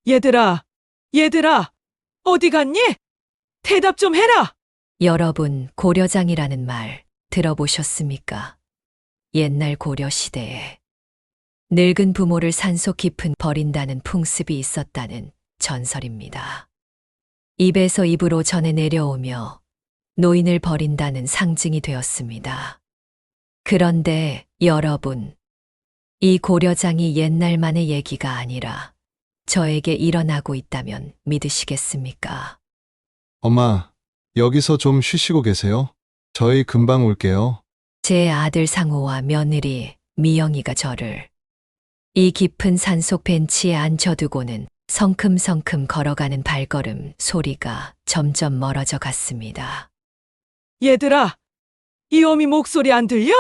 얘들아, 얘들아, 어디 갔니? 대답 좀 해라! 여러분, 고려장이라는 말 들어보셨습니까? 옛날 고려 시대에 늙은 부모를 산속 깊은 버린다는 풍습이 있었다는 전설입니다. 입에서 입으로 전해 내려오며 노인을 버린다는 상징이 되었습니다. 그런데 여러분, 이 고려장이 옛날만의 얘기가 아니라 저에게 일어나고 있다면 믿으시겠습니까? 엄마, 여기서 좀 쉬시고 계세요. 저희 금방 올게요. 제 아들 상호와 며느리 미영이가 저를 이 깊은 산속 벤치에 앉혀두고는 성큼성큼 걸어가는 발걸음 소리가 점점 멀어져 갔습니다. 얘들아, 이 어미 목소리 안 들려?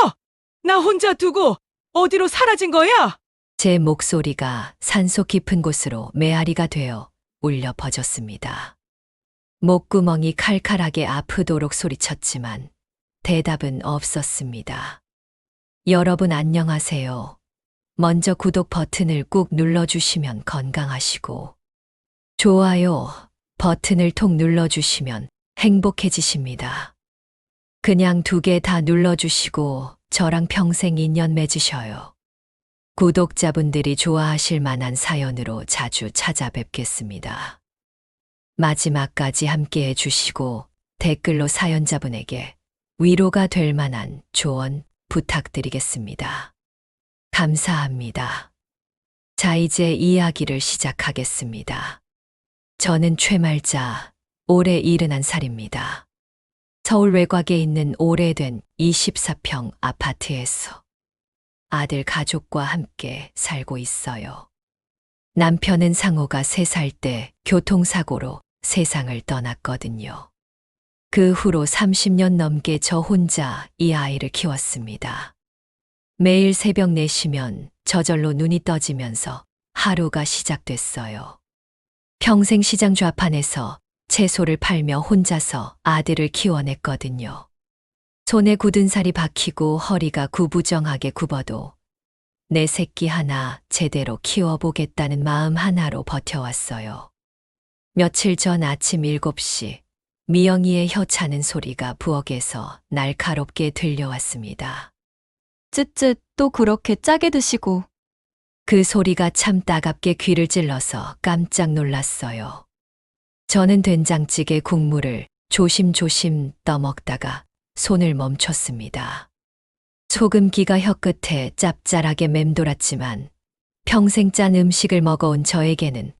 나 혼자 두고 어디로 사라진 거야? 제 목소리가 산속 깊은 곳으로 메아리가 되어 울려 퍼졌습니다. 목구멍이 칼칼하게 아프도록 소리쳤지만 대답은 없었습니다. 여러분 안녕하세요. 먼저 구독 버튼을 꾹 눌러주시면 건강하시고 좋아요 버튼을 톡 눌러주시면 행복해지십니다. 그냥 2개 다 눌러주시고 저랑 평생 인연 맺으셔요. 구독자분들이 좋아하실 만한 사연으로 자주 찾아뵙겠습니다. 마지막까지 함께 해주시고 댓글로 사연자분에게 위로가 될 만한 조언 부탁드리겠습니다. 감사합니다. 자, 이제 이야기를 시작하겠습니다. 저는 최말자, 올해 71살입니다. 서울 외곽에 있는 오래된 24평 아파트에서 아들 가족과 함께 살고 있어요. 남편은 상호가 3살 때 교통사고로 세상을 떠났거든요. 그 후로 30년 넘게 저 혼자 이 아이를 키웠습니다. 매일 새벽 4시면 저절로 눈이 떠지면서 하루가 시작됐어요. 평생 시장 좌판에서 채소를 팔며 혼자서 아들을 키워냈거든요. 손에 굳은 살이 박히고 허리가 구부정하게 굽어도 내 새끼 하나 제대로 키워보겠다는 마음 하나로 버텨왔어요. 며칠 전 아침 7시 미영이의 혀 차는 소리가 부엌에서 날카롭게 들려왔습니다. 쯧쯧 또 그렇게 짜게 드시고. 그 소리가 참 따갑게 귀를 찔러서 깜짝 놀랐어요. 저는 된장찌개 국물을 조심조심 떠먹다가 손을 멈췄습니다. 소금기가 혀끝에 짭짤하게 맴돌았지만 평생 짠 음식을 먹어온 저에게는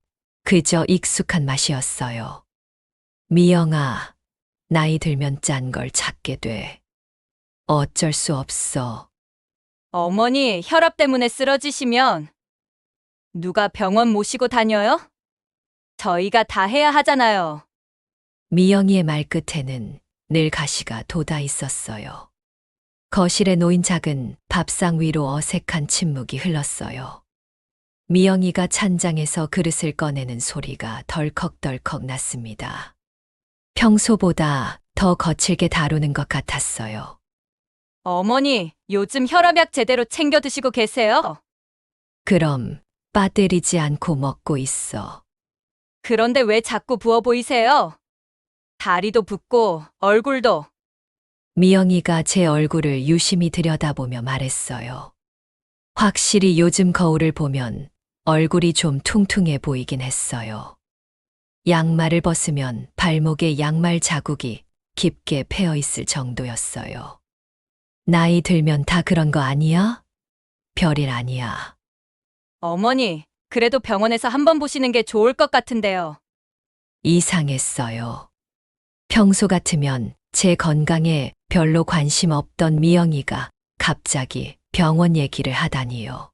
그저 익숙한 맛이었어요. 미영아, 나이 들면 짠 걸 찾게 돼. 어쩔 수 없어. 어머니 혈압 때문에 쓰러지시면 누가 병원 모시고 다녀요? 저희가 다 해야 하잖아요. 미영이의 말끝에는 늘 가시가 돋아 있었어요. 거실에 놓인 작은 밥상 위로 어색한 침묵이 흘렀어요. 미영이가 찬장에서 그릇을 꺼내는 소리가 덜컥덜컥 났습니다. 평소보다 더 거칠게 다루는 것 같았어요. 어머니 요즘 혈압약 제대로 챙겨 드시고 계세요? 그럼 빠뜨리지 않고 먹고 있어. 그런데 왜 자꾸 부어 보이세요? 다리도 붓고 얼굴도. 미영이가 제 얼굴을 유심히 들여다보며 말했어요. 확실히 요즘 거울을 보면 얼굴이 좀 퉁퉁해 보이긴 했어요. 양말을 벗으면 발목에 양말 자국이 깊게 패여 있을 정도였어요. 나이 들면 다 그런 거 아니야? 별일 아니야. 어머니 그래도 병원에서 한번 보시는 게 좋을 것 같은데요. 이상했어요. 평소 같으면 제 건강에 별로 관심 없던 미영이가 갑자기 병원 얘기를 하다니요.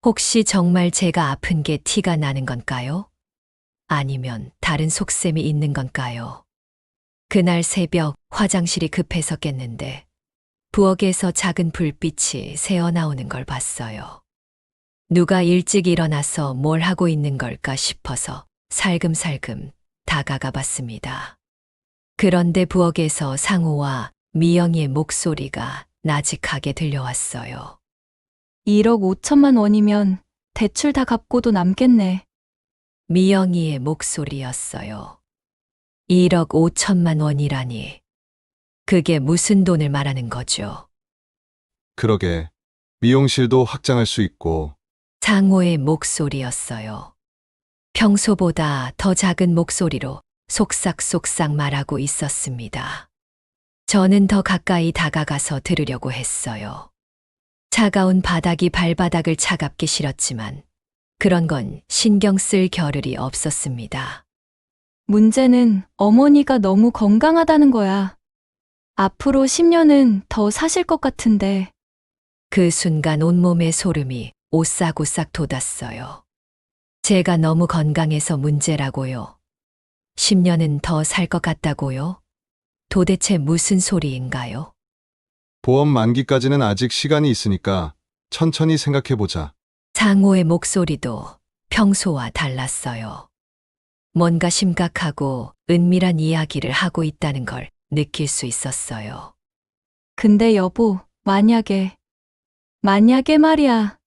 혹시 정말 제가 아픈 게 티가 나는 건가요? 아니면 다른 속셈이 있는 건가요? 그날 새벽 화장실이 급해서 깼는데 부엌에서 작은 불빛이 새어나오는 걸 봤어요. 누가 일찍 일어나서 뭘 하고 있는 걸까 싶어서 살금살금 다가가 봤습니다. 그런데 부엌에서 상호와 미영이의 목소리가 나직하게 들려왔어요. 1억 5천만 원이면 대출 다 갚고도 남겠네. 미영이의 목소리였어요. 1억 5천만 원이라니. 그게 무슨 돈을 말하는 거죠? 그러게. 미용실도 확장할 수 있고, 상호의 목소리였어요. 평소보다 더 작은 목소리로 속삭속삭 말하고 있었습니다. 저는 더 가까이 다가가서 들으려고 했어요. 차가운 바닥이 발바닥을 차갑게 실었지만 그런 건 신경 쓸 겨를이 없었습니다. 문제는 어머니가 너무 건강하다는 거야. 앞으로 10년은 더 사실 것 같은데. 그 순간 온몸에 소름이 오싹오싹 돋았어요. 제가 너무 건강해서 문제라고요. 10년은 더 살 것 같다고요? 도대체 무슨 소리인가요? 보험 만기까지는 아직 시간이 있으니까 천천히 생각해보자. 상호의 목소리도 평소와 달랐어요. 뭔가 심각하고 은밀한 이야기를 하고 있다는 걸 느낄 수 있었어요. 근데 여보, 만약에 말이야.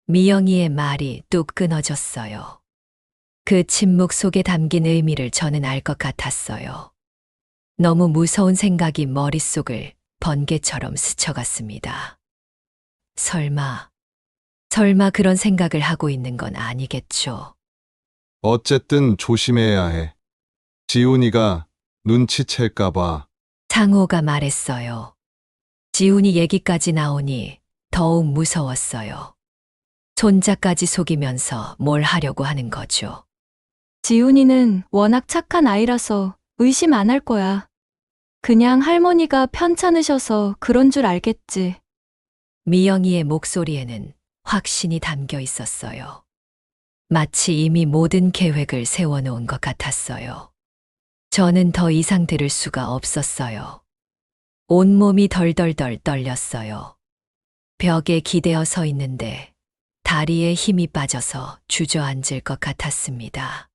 미영이의 말이 뚝 끊어졌어요. 그 침묵 속에 담긴 의미를 저는 알 것 같았어요. 너무 무서운 생각이 머릿속을 번개처럼 스쳐갔습니다. 설마 그런 생각을 하고 있는 건 아니겠죠. 어쨌든 조심해야 해. 지훈이가 눈치챌까봐. 상호가 말했어요. 지훈이 얘기까지 나오니 더욱 무서웠어요. 손자까지 속이면서 뭘 하려고 하는 거죠. 지훈이는 워낙 착한 아이라서 의심 안 할 거야. 그냥 할머니가 편찮으셔서 그런 줄 알겠지. 미영이의 목소리에는 확신이 담겨 있었어요. 마치 이미 모든 계획을 세워놓은 것 같았어요. 저는 더 이상 들을 수가 없었어요. 온몸이 덜덜덜 떨렸어요. 벽에 기대어 서 있는데 다리에 힘이 빠져서 주저앉을 것 같았습니다.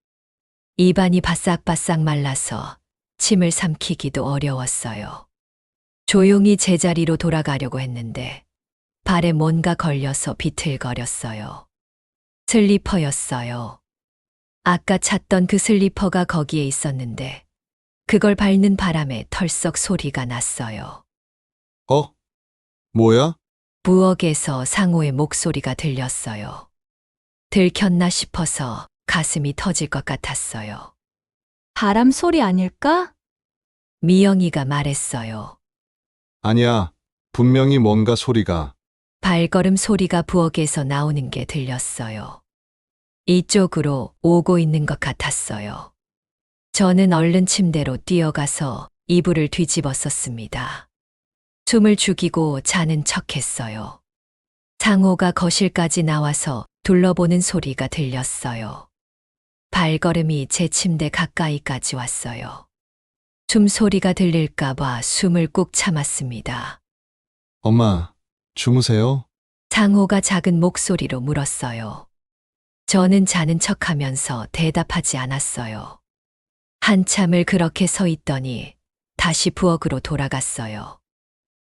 입안이 바싹바싹 말라서 침을 삼키기도 어려웠어요. 조용히 제자리로 돌아가려고 했는데 발에 뭔가 걸려서 비틀거렸어요. 슬리퍼였어요. 아까 찾던 그 슬리퍼가 거기에 있었는데 그걸 밟는 바람에 털썩 소리가 났어요. 어? 뭐야? 부엌에서 상호의 목소리가 들렸어요. 들켰나 싶어서 가슴이 터질 것 같았어요. 바람 소리 아닐까? 미영이가 말했어요. 아니야. 분명히 뭔가 소리가. 발걸음 소리가 부엌에서 나오는 게 들렸어요. 이쪽으로 오고 있는 것 같았어요. 저는 얼른 침대로 뛰어가서 이불을 뒤집었었습니다. 숨을 죽이고 자는 척했어요. 상호가 거실까지 나와서 둘러보는 소리가 들렸어요. 발걸음이 제 침대 가까이까지 왔어요. 숨소리가 들릴까봐 숨을 꾹 참았습니다. 엄마, 주무세요? 상호가 작은 목소리로 물었어요. 저는 자는 척하면서 대답하지 않았어요. 한참을 그렇게 서 있더니 다시 부엌으로 돌아갔어요.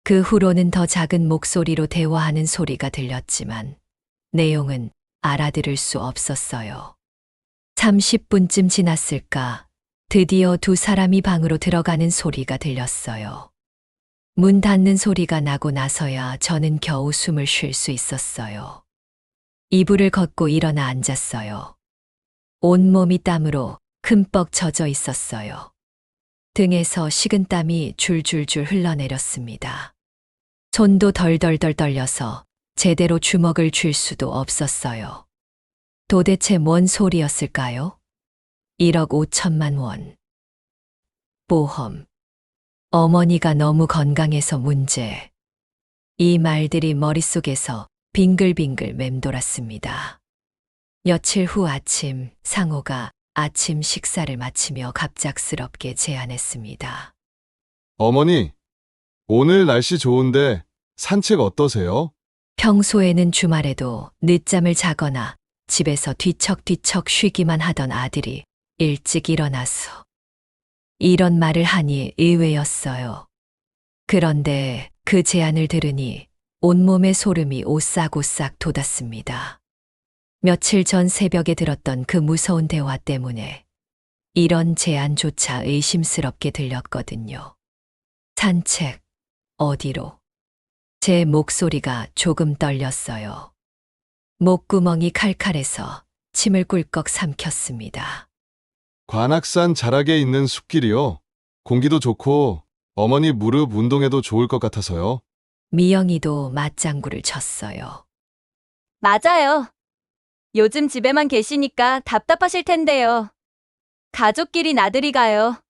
그 후로는 더 작은 목소리로 대화하는 소리가 들렸지만 내용은 알아들을 수 없었어요. 30분쯤 지났을까 드디어 두 사람이 방으로 들어가는 소리가 들렸어요. 문 닫는 소리가 나고 나서야 저는 겨우 숨을 쉴 수 있었어요. 이불을 걷고 일어나 앉았어요. 온몸이 땀으로 흠뻑 젖어 있었어요. 등에서 식은땀이 줄줄줄 흘러내렸습니다. 손도 덜덜덜 떨려서 제대로 주먹을 쥘 수도 없었어요. 도대체 뭔 소리였을까요? 1억 5천만 원. 보험. 어머니가 너무 건강해서 문제. 이 말들이 머릿속에서 빙글빙글 맴돌았습니다. 며칠 후 아침, 상호가 아침 식사를 마치며 갑작스럽게 제안했습니다. 어머니, 오늘 날씨 좋은데 산책 어떠세요? 평소에는 주말에도 늦잠을 자거나 집에서 뒤척뒤척 쉬기만 하던 아들이 일찍 일어나서 이런 말을 하니 의외였어요. 그런데 그 제안을 들으니 온몸에 소름이 오싹오싹 돋았습니다. 며칠 전 새벽에 들었던 그 무서운 대화 때문에 이런 제안조차 의심스럽게 들렸거든요. 산책, 어디로? 제 목소리가 조금 떨렸어요. 목구멍이 칼칼해서 침을 꿀꺽 삼켰습니다. 관악산 자락에 있는 숲길이요. 공기도 좋고 어머니 무릎 운동에도 좋을 것 같아서요. 미영이도 맞장구를 쳤어요. 맞아요. 요즘 집에만 계시니까 답답하실 텐데요. 가족끼리 나들이 가요.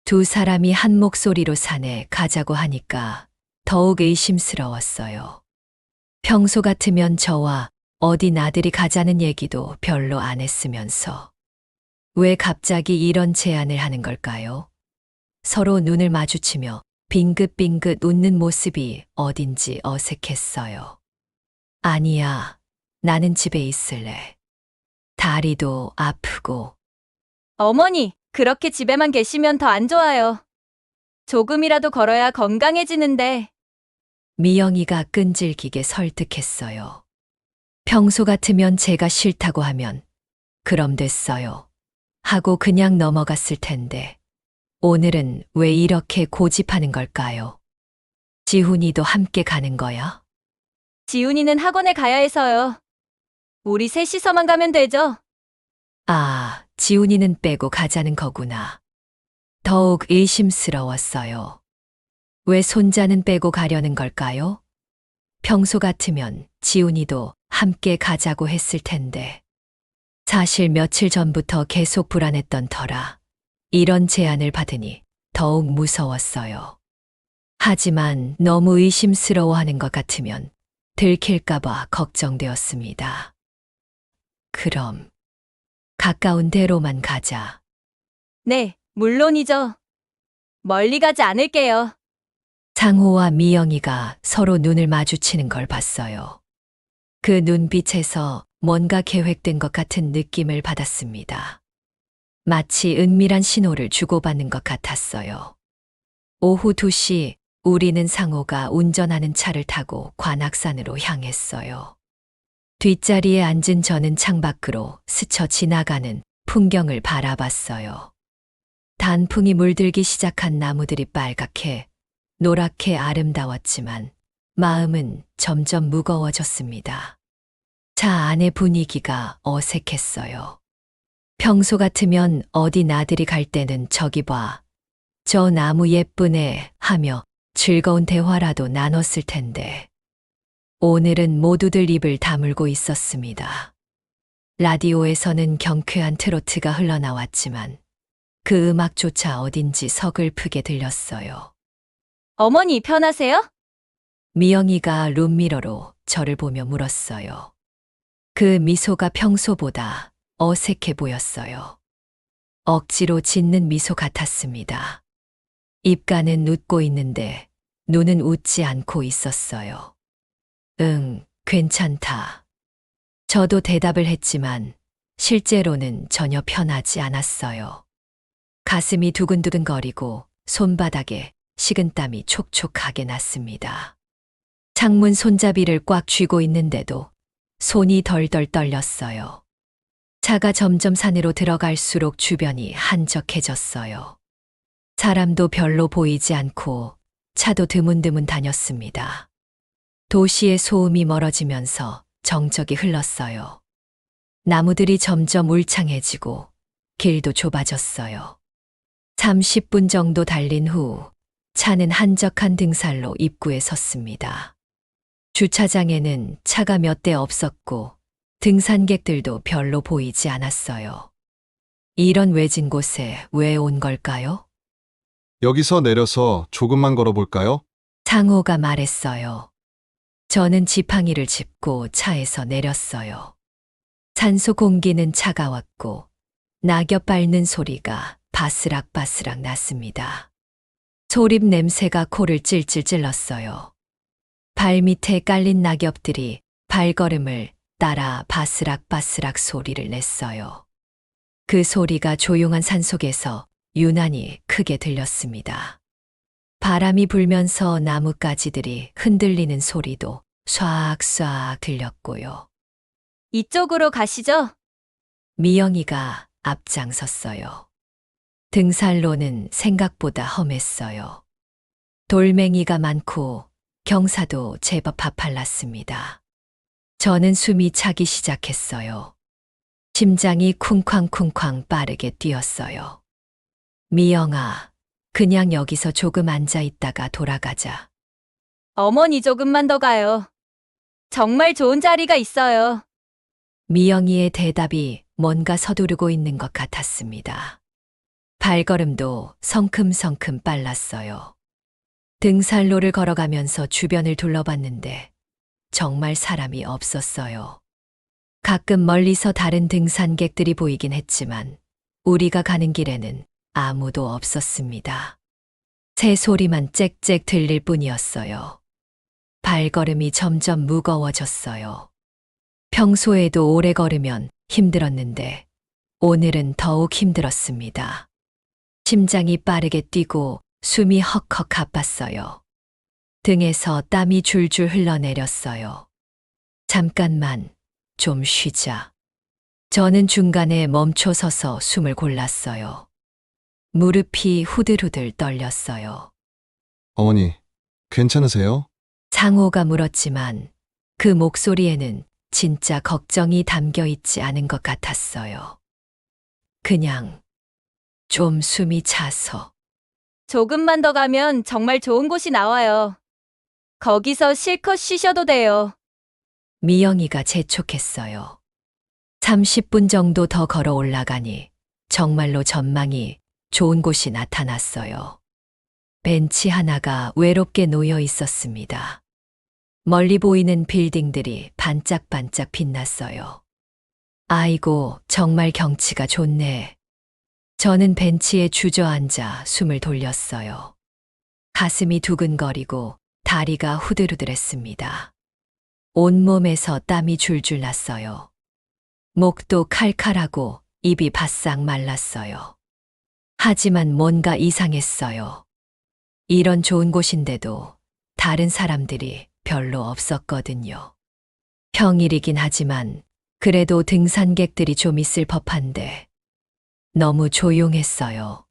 두 사람이 한 목소리로 산에 가자고 하니까 더욱 의심스러웠어요. 평소 같으면 저와 어디 나들이 가자는 얘기도 별로 안 했으면서 왜 갑자기 이런 제안을 하는 걸까요? 서로 눈을 마주치며 빙긋빙긋 웃는 모습이 어딘지 어색했어요. 아니야, 나는 집에 있을래. 다리도 아프고. 어머니, 그렇게 집에만 계시면 더 안 좋아요. 조금이라도 걸어야 건강해지는데. 미영이가 끈질기게 설득했어요. 평소 같으면 제가 싫다고 하면 그럼 됐어요 하고 그냥 넘어갔을 텐데 오늘은 왜 이렇게 고집하는 걸까요? 지훈이도 함께 가는 거야? 지훈이는 학원에 가야 해서요. 우리 셋이서만 가면 되죠? 아, 지훈이는 빼고 가자는 거구나. 더욱 의심스러웠어요. 왜 손자는 빼고 가려는 걸까요? 평소 같으면 지훈이도 함께 가자고 했을 텐데. 사실 며칠 전부터 계속 불안했던 터라 이런 제안을 받으니 더욱 무서웠어요. 하지만 너무 의심스러워하는 것 같으면 들킬까봐 걱정되었습니다. 그럼 가까운 데로만 가자. 네, 물론이죠. 멀리 가지 않을게요. 상호와 미영이가 서로 눈을 마주치는 걸 봤어요. 그 눈빛에서 뭔가 계획된 것 같은 느낌을 받았습니다. 마치 은밀한 신호를 주고받는 것 같았어요. 오후 2시 우리는 상호가 운전하는 차를 타고 관악산으로 향했어요. 뒷자리에 앉은 저는 창밖으로 스쳐 지나가는 풍경을 바라봤어요. 단풍이 물들기 시작한 나무들이 빨갛게, 노랗게 아름다웠지만 마음은 점점 무거워졌습니다. 차 안의 분위기가 어색했어요. 평소 같으면 어디 나들이 갈 때는 저기 봐, 저 나무 예쁘네 하며 즐거운 대화라도 나눴을 텐데 오늘은 모두들 입을 다물고 있었습니다. 라디오에서는 경쾌한 트로트가 흘러나왔지만 그 음악조차 어딘지 서글프게 들렸어요. 어머니 편하세요? 미영이가 룸미러로 저를 보며 물었어요. 그 미소가 평소보다 어색해 보였어요. 억지로 짓는 미소 같았습니다. 입가는 웃고 있는데 눈은 웃지 않고 있었어요. 응, 괜찮다. 저도 대답을 했지만 실제로는 전혀 편하지 않았어요. 가슴이 두근두근거리고 손바닥에 식은땀이 촉촉하게 났습니다. 창문 손잡이를 꽉 쥐고 있는데도 손이 덜덜 떨렸어요. 차가 점점 산으로 들어갈수록 주변이 한적해졌어요. 사람도 별로 보이지 않고 차도 드문드문 다녔습니다. 도시의 소음이 멀어지면서 정적이 흘렀어요. 나무들이 점점 울창해지고 길도 좁아졌어요. 30분 정도 달린 후 차는 한적한 등산로 입구에 섰습니다. 주차장에는 차가 몇 대 없었고 등산객들도 별로 보이지 않았어요. 이런 외진 곳에 왜 온 걸까요? 여기서 내려서 조금만 걸어볼까요? 상호가 말했어요. 저는 지팡이를 짚고 차에서 내렸어요. 산소 공기는 차가웠고 낙엽 밟는 소리가 바스락바스락 났습니다. 소립 냄새가 코를 찔찔 찔렀어요. 발밑에 깔린 낙엽들이 발걸음을 따라 바스락바스락 소리를 냈어요. 그 소리가 조용한 산속에서 유난히 크게 들렸습니다. 바람이 불면서 나뭇가지들이 흔들리는 소리도 쏴악 들렸고요. 이쪽으로 가시죠. 미영이가 앞장섰어요. 등산로는 생각보다 험했어요. 돌멩이가 많고 경사도 제법 가팔랐습니다. 저는 숨이 차기 시작했어요. 심장이 쿵쾅쿵쾅 빠르게 뛰었어요. 미영아, 그냥 여기서 조금 앉아 있다가 돌아가자. 어머니 조금만 더 가요. 정말 좋은 자리가 있어요. 미영이의 대답이 뭔가 서두르고 있는 것 같았습니다. 발걸음도 성큼성큼 빨랐어요. 등산로를 걸어가면서 주변을 둘러봤는데 정말 사람이 없었어요. 가끔 멀리서 다른 등산객들이 보이긴 했지만 우리가 가는 길에는 아무도 없었습니다. 새 소리만 짹짹 들릴 뿐이었어요. 발걸음이 점점 무거워졌어요. 평소에도 오래 걸으면 힘들었는데 오늘은 더욱 힘들었습니다. 심장이 빠르게 뛰고 숨이 헉헉 가빴어요. 등에서 땀이 줄줄 흘러내렸어요. 잠깐만, 좀 쉬자. 저는 중간에 멈춰 서서 숨을 골랐어요. 무릎이 후들후들 떨렸어요. 어머니, 괜찮으세요? 상호가 물었지만 그 목소리에는 진짜 걱정이 담겨 있지 않은 것 같았어요. 그냥 좀 숨이 차서. 조금만 더 가면 정말 좋은 곳이 나와요. 거기서 실컷 쉬셔도 돼요. 미영이가 재촉했어요. 30분 정도 더 걸어 올라가니 정말로 전망이 좋은 곳이 나타났어요. 벤치 하나가 외롭게 놓여 있었습니다. 멀리 보이는 빌딩들이 반짝반짝 빛났어요. 아이고, 정말 경치가 좋네. 저는 벤치에 주저앉아 숨을 돌렸어요. 가슴이 두근거리고 다리가 후들후들했습니다. 온몸에서 땀이 줄줄 났어요. 목도 칼칼하고 입이 바싹 말랐어요. 하지만 뭔가 이상했어요. 이런 좋은 곳인데도 다른 사람들이 별로 없었거든요. 평일이긴 하지만 그래도 등산객들이 좀 있을 법한데 너무 조용했어요.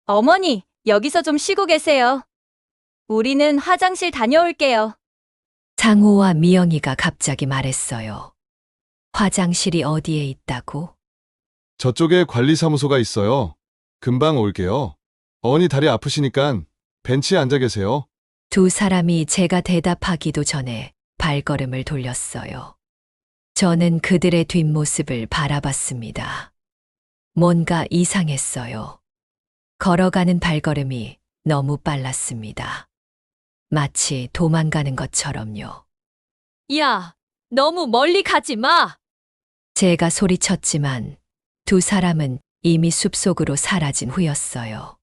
어머니, 여기서 좀 쉬고 계세요. 우리는 화장실 다녀올게요. 상호와 미영이가 갑자기 말했어요. 화장실이 어디에 있다고? 저쪽에 관리사무소가 있어요. 금방 올게요. 어머니 다리 아프시니깐 벤치에 앉아 계세요. 두 사람이 제가 대답하기도 전에 발걸음을 돌렸어요. 저는 그들의 뒷모습을 바라봤습니다. 뭔가 이상했어요. 걸어가는 발걸음이 너무 빨랐습니다. 마치 도망가는 것처럼요. 야, 너무 멀리 가지 마! 제가 소리쳤지만 두 사람은 이미 숲속으로 사라진 후였어요.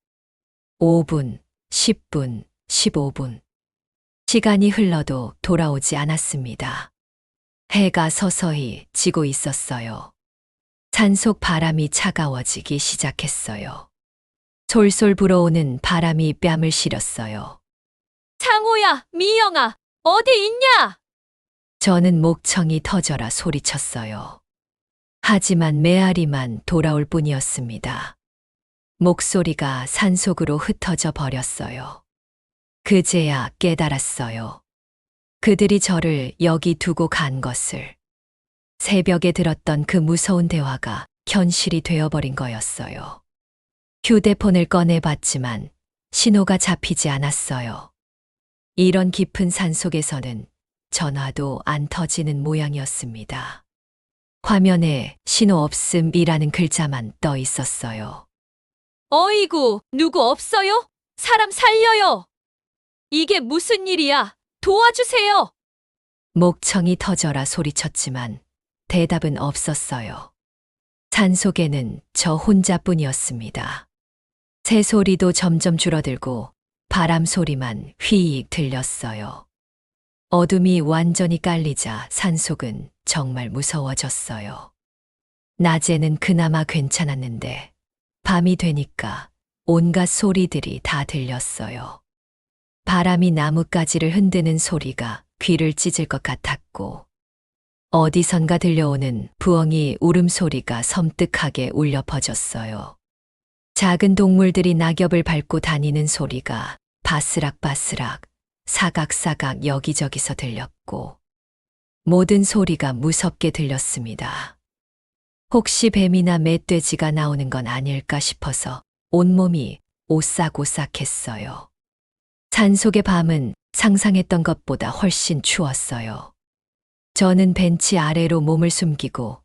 5분, 10분, 15분. 시간이 흘러도 돌아오지 않았습니다. 해가 서서히 지고 있었어요. 산속 바람이 차가워지기 시작했어요. 솔솔 불어오는 바람이 뺨을 시렸어요. 상호야, 미영아, 어디 있냐? 저는 목청이 터져라 소리쳤어요. 하지만 메아리만 돌아올 뿐이었습니다. 목소리가 산속으로 흩어져 버렸어요. 그제야 깨달았어요. 그들이 저를 여기 두고 간 것을. 새벽에 들었던 그 무서운 대화가 현실이 되어버린 거였어요. 휴대폰을 꺼내봤지만 신호가 잡히지 않았어요. 이런 깊은 산속에서는 전화도 안 터지는 모양이었습니다. 화면에 신호 없음이라는 글자만 떠 있었어요. 어이구, 누구 없어요? 사람 살려요! 이게 무슨 일이야? 도와주세요! 목청이 터져라 소리쳤지만 대답은 없었어요. 산속에는 저 혼자뿐이었습니다. 새소리도 점점 줄어들고 바람 소리만 휘익 들렸어요. 어둠이 완전히 깔리자 산속은 정말 무서워졌어요. 낮에는 그나마 괜찮았는데 밤이 되니까 온갖 소리들이 다 들렸어요. 바람이 나뭇가지를 흔드는 소리가 귀를 찢을 것 같았고 어디선가 들려오는 부엉이 울음소리가 섬뜩하게 울려 퍼졌어요. 작은 동물들이 낙엽을 밟고 다니는 소리가 바스락바스락, 사각사각 여기저기서 들렸고, 모든 소리가 무섭게 들렸습니다. 혹시 뱀이나 멧돼지가 나오는 건 아닐까 싶어서 온몸이 오싹오싹했어요. 산속의 밤은 상상했던 것보다 훨씬 추웠어요. 저는 벤치 아래로 몸을 숨기고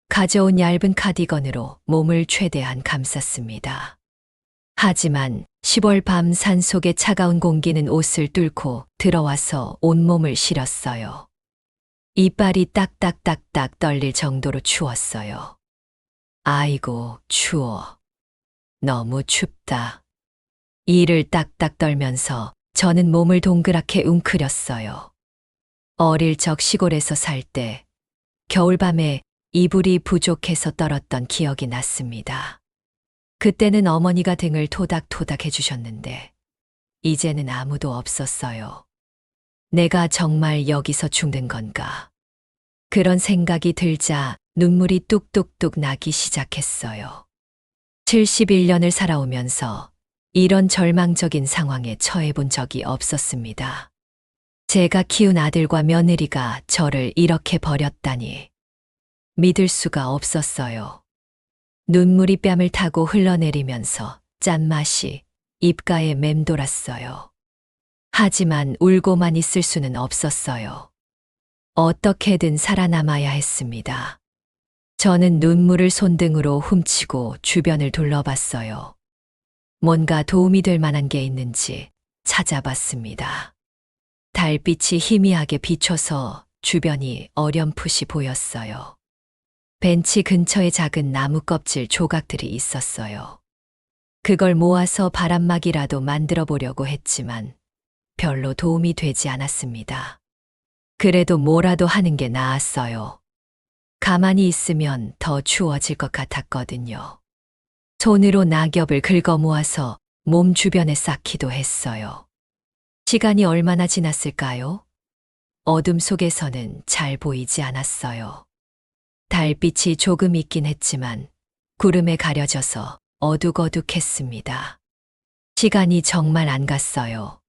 가져온 얇은 카디건으로 몸을 최대한 감쌌습니다. 하지만 10월 밤 산속의 차가운 공기는 옷을 뚫고 들어와서 온몸을 시렸어요. 이빨이 딱딱딱딱 떨릴 정도로 추웠어요. 아이고, 추워. 너무 춥다. 이를 딱딱 떨면서 저는 몸을 동그랗게 웅크렸어요. 어릴 적 시골에서 살 때 겨울밤에 이불이 부족해서 떨었던 기억이 났습니다. 그때는 어머니가 등을 토닥토닥 해주셨는데 이제는 아무도 없었어요. 내가 정말 여기서 죽는 건가? 그런 생각이 들자 눈물이 뚝뚝뚝 나기 시작했어요. 71년을 살아오면서 이런 절망적인 상황에 처해본 적이 없었습니다. 제가 키운 아들과 며느리가 저를 이렇게 버렸다니 믿을 수가 없었어요. 눈물이 뺨을 타고 흘러내리면서 짠맛이 입가에 맴돌았어요. 하지만 울고만 있을 수는 없었어요. 어떻게든 살아남아야 했습니다. 저는 눈물을 손등으로 훔치고 주변을 둘러봤어요. 뭔가 도움이 될 만한 게 있는지 찾아봤습니다. 달빛이 희미하게 비춰서 주변이 어렴풋이 보였어요. 벤치 근처에 작은 나무 껍질 조각들이 있었어요. 그걸 모아서 바람막이라도 만들어 보려고 했지만 별로 도움이 되지 않았습니다. 그래도 뭐라도 하는 게 나았어요. 가만히 있으면 더 추워질 것 같았거든요. 손으로 낙엽을 긁어 모아서 몸 주변에 쌓기도 했어요. 시간이 얼마나 지났을까요? 어둠 속에서는 잘 보이지 않았어요. 달빛이 조금 있긴 했지만 구름에 가려져서 어둑어둑했습니다. 시간이 정말 안 갔어요.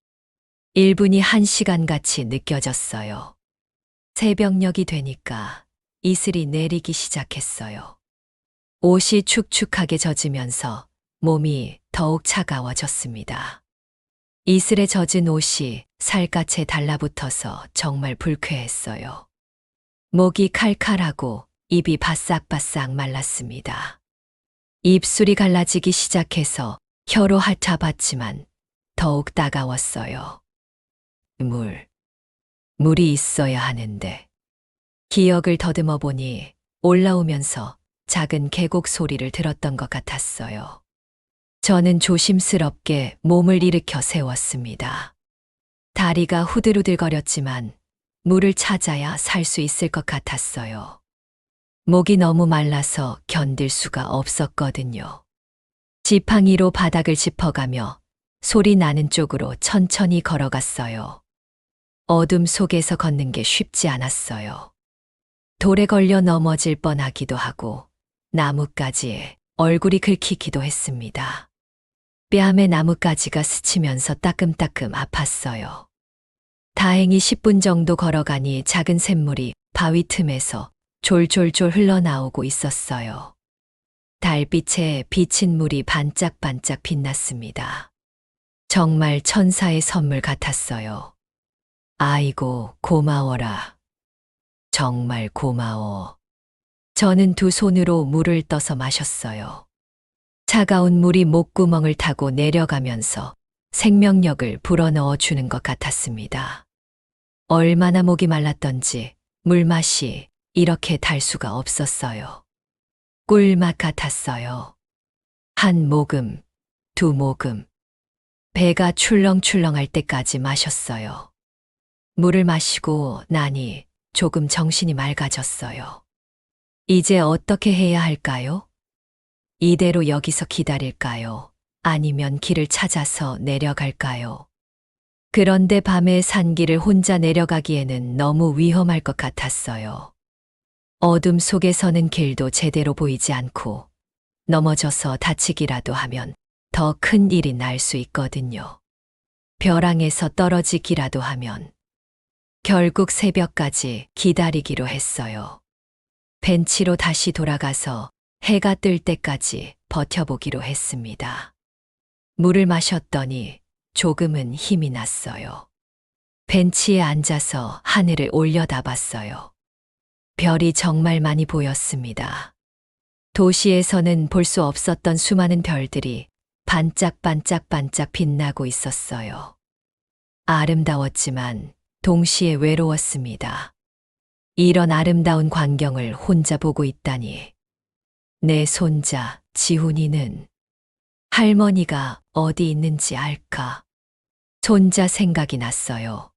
1분이 1시간 같이 느껴졌어요. 새벽녘이 되니까 이슬이 내리기 시작했어요. 옷이 축축하게 젖으면서 몸이 더욱 차가워졌습니다. 이슬에 젖은 옷이 살갗에 달라붙어서 정말 불쾌했어요. 목이 칼칼하고 입이 바싹바싹 말랐습니다. 입술이 갈라지기 시작해서 혀로 핥아봤지만 더욱 따가웠어요. 물이 있어야 하는데. 기억을 더듬어 보니 올라오면서 작은 계곡 소리를 들었던 것 같았어요. 저는 조심스럽게 몸을 일으켜 세웠습니다. 다리가 후들후들거렸지만 물을 찾아야 살 수 있을 것 같았어요. 목이 너무 말라서 견딜 수가 없었거든요. 지팡이로 바닥을 짚어가며 소리 나는 쪽으로 천천히 걸어갔어요. 어둠 속에서 걷는 게 쉽지 않았어요. 돌에 걸려 넘어질 뻔하기도 하고 나뭇가지에 얼굴이 긁히기도 했습니다. 뺨에 나뭇가지가 스치면서 따끔따끔 아팠어요. 다행히 10분 정도 걸어가니 작은 샘물이 바위 틈에서 졸졸졸 흘러나오고 있었어요. 달빛에 비친 물이 반짝반짝 빛났습니다. 정말 천사의 선물 같았어요. 아이고, 고마워라. 정말 고마워. 저는 두 손으로 물을 떠서 마셨어요. 차가운 물이 목구멍을 타고 내려가면서 생명력을 불어넣어 주는 것 같았습니다. 얼마나 목이 말랐던지 물맛이 이렇게 달 수가 없었어요. 꿀맛 같았어요. 한 모금, 두 모금. 배가 출렁출렁할 때까지 마셨어요. 물을 마시고 나니 조금 정신이 맑아졌어요. 이제 어떻게 해야 할까요? 이대로 여기서 기다릴까요? 아니면 길을 찾아서 내려갈까요? 그런데 밤에 산길을 혼자 내려가기에는 너무 위험할 것 같았어요. 어둠 속에서는 길도 제대로 보이지 않고 넘어져서 다치기라도 하면 더 큰 일이 날 수 있거든요. 벼랑에서 떨어지기라도 하면 결국 새벽까지 기다리기로 했어요. 벤치로 다시 돌아가서 해가 뜰 때까지 버텨보기로 했습니다. 물을 마셨더니 조금은 힘이 났어요. 벤치에 앉아서 하늘을 올려다봤어요. 별이 정말 많이 보였습니다. 도시에서는 볼 수 없었던 수많은 별들이 반짝반짝반짝 빛나고 있었어요. 아름다웠지만 동시에 외로웠습니다. 이런 아름다운 광경을 혼자 보고 있다니. 내 손자 지훈이는 할머니가 어디 있는지 알까? 손자 생각이 났어요.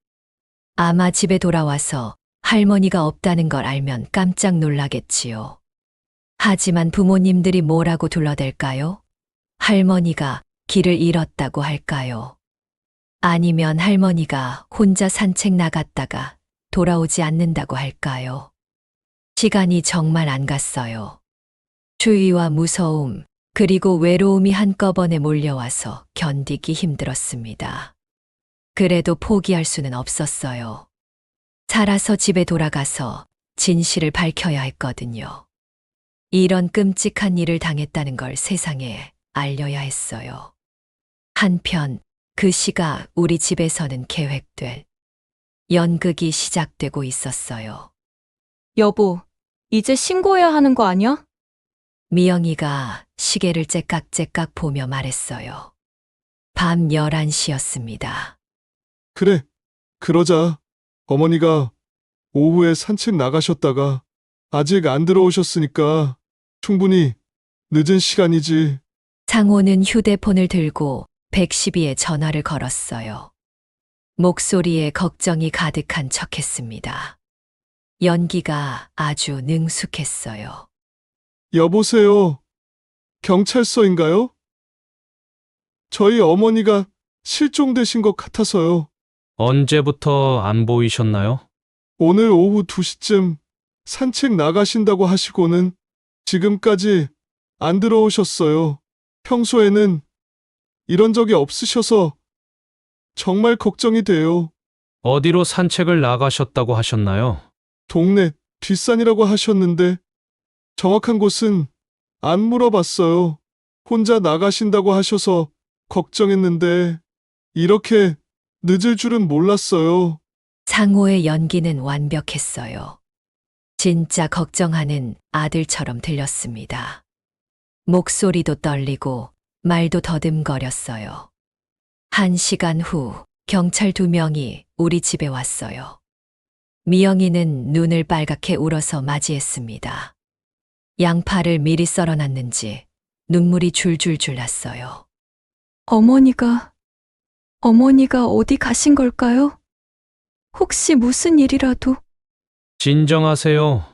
아마 집에 돌아와서 할머니가 없다는 걸 알면 깜짝 놀라겠지요. 하지만 부모님들이 뭐라고 둘러댈까요? 할머니가 길을 잃었다고 할까요? 아니면 할머니가 혼자 산책 나갔다가 돌아오지 않는다고 할까요? 시간이 정말 안 갔어요. 추위와 무서움, 그리고 외로움이 한꺼번에 몰려와서 견디기 힘들었습니다. 그래도 포기할 수는 없었어요. 살아서 집에 돌아가서 진실을 밝혀야 했거든요. 이런 끔찍한 일을 당했다는 걸 세상에 알려야 했어요. 한편 그 시가 우리 집에서는 계획될 연극이 시작되고 있었어요. 여보, 이제 신고해야 하는 거 아니야? 미영이가 시계를 째깍째깍 보며 말했어요. 밤 11시였습니다. 그래, 그러자. 어머니가 오후에 산책 나가셨다가 아직 안 들어오셨으니까 충분히 늦은 시간이지. 상호는 휴대폰을 들고 112에 전화를 걸었어요. 목소리에 걱정이 가득한 척했습니다. 연기가 아주 능숙했어요. 여보세요. 경찰서인가요? 저희 어머니가 실종되신 것 같아서요. 언제부터 안 보이셨나요? 오늘 오후 2시쯤 산책 나가신다고 하시고는 지금까지 안 들어오셨어요. 평소에는 이런 적이 없으셔서 정말 걱정이 돼요. 어디로 산책을 나가셨다고 하셨나요? 동네 뒷산이라고 하셨는데 정확한 곳은 안 물어봤어요. 혼자 나가신다고 하셔서 걱정했는데 이렇게 늦을 줄은 몰랐어요. 상호의 연기는 완벽했어요. 진짜 걱정하는 아들처럼 들렸습니다. 목소리도 떨리고 말도 더듬거렸어요. 1시간 후 경찰 2명이 우리 집에 왔어요. 미영이는 눈을 빨갛게 울어서 맞이했습니다. 양파를 미리 썰어놨는지 눈물이 줄줄줄 났어요. 어머니가 어디 가신 걸까요? 혹시 무슨 일이라도? 진정하세요.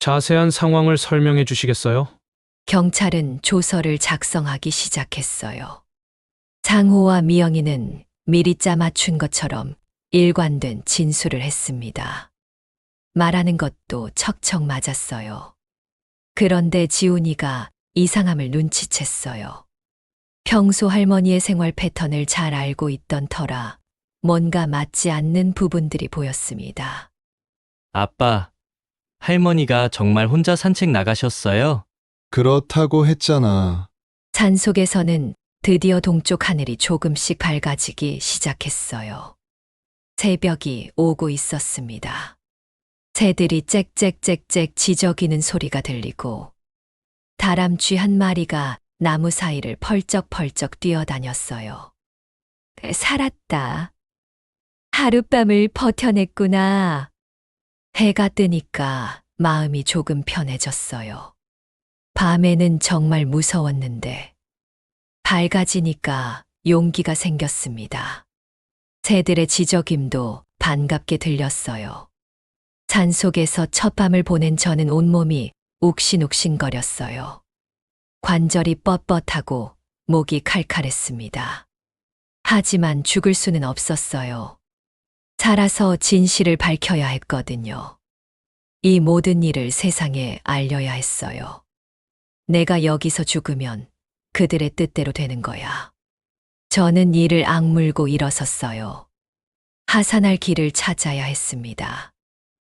자세한 상황을 설명해 주시겠어요? 경찰은 조서를 작성하기 시작했어요. 상호와 미영이는 미리 짜맞춘 것처럼 일관된 진술을 했습니다. 말하는 것도 척척 맞았어요. 그런데 지훈이가 이상함을 눈치챘어요. 평소 할머니의 생활 패턴을 잘 알고 있던 터라 뭔가 맞지 않는 부분들이 보였습니다. 아빠, 할머니가 정말 혼자 산책 나가셨어요? 그렇다고 했잖아. 산속에서는 드디어 동쪽 하늘이 조금씩 밝아지기 시작했어요. 새벽이 오고 있었습니다. 새들이 짹짹짹짹 지저귀는 소리가 들리고 다람쥐 한 마리가 나무 사이를 펄쩍펄쩍 뛰어다녔어요. 살았다. 하룻밤을 버텨냈구나. 해가 뜨니까 마음이 조금 편해졌어요. 밤에는 정말 무서웠는데 밝아지니까 용기가 생겼습니다. 새들의 지저귐도 반갑게 들렸어요. 산속에서 첫 밤을 보낸 저는 온몸이 욱신욱신거렸어요. 관절이 뻣뻣하고 목이 칼칼했습니다. 하지만 죽을 수는 없었어요. 살아서 진실을 밝혀야 했거든요. 이 모든 일을 세상에 알려야 했어요. 내가 여기서 죽으면 그들의 뜻대로 되는 거야. 저는 이를 악물고 일어섰어요. 하산할 길을 찾아야 했습니다.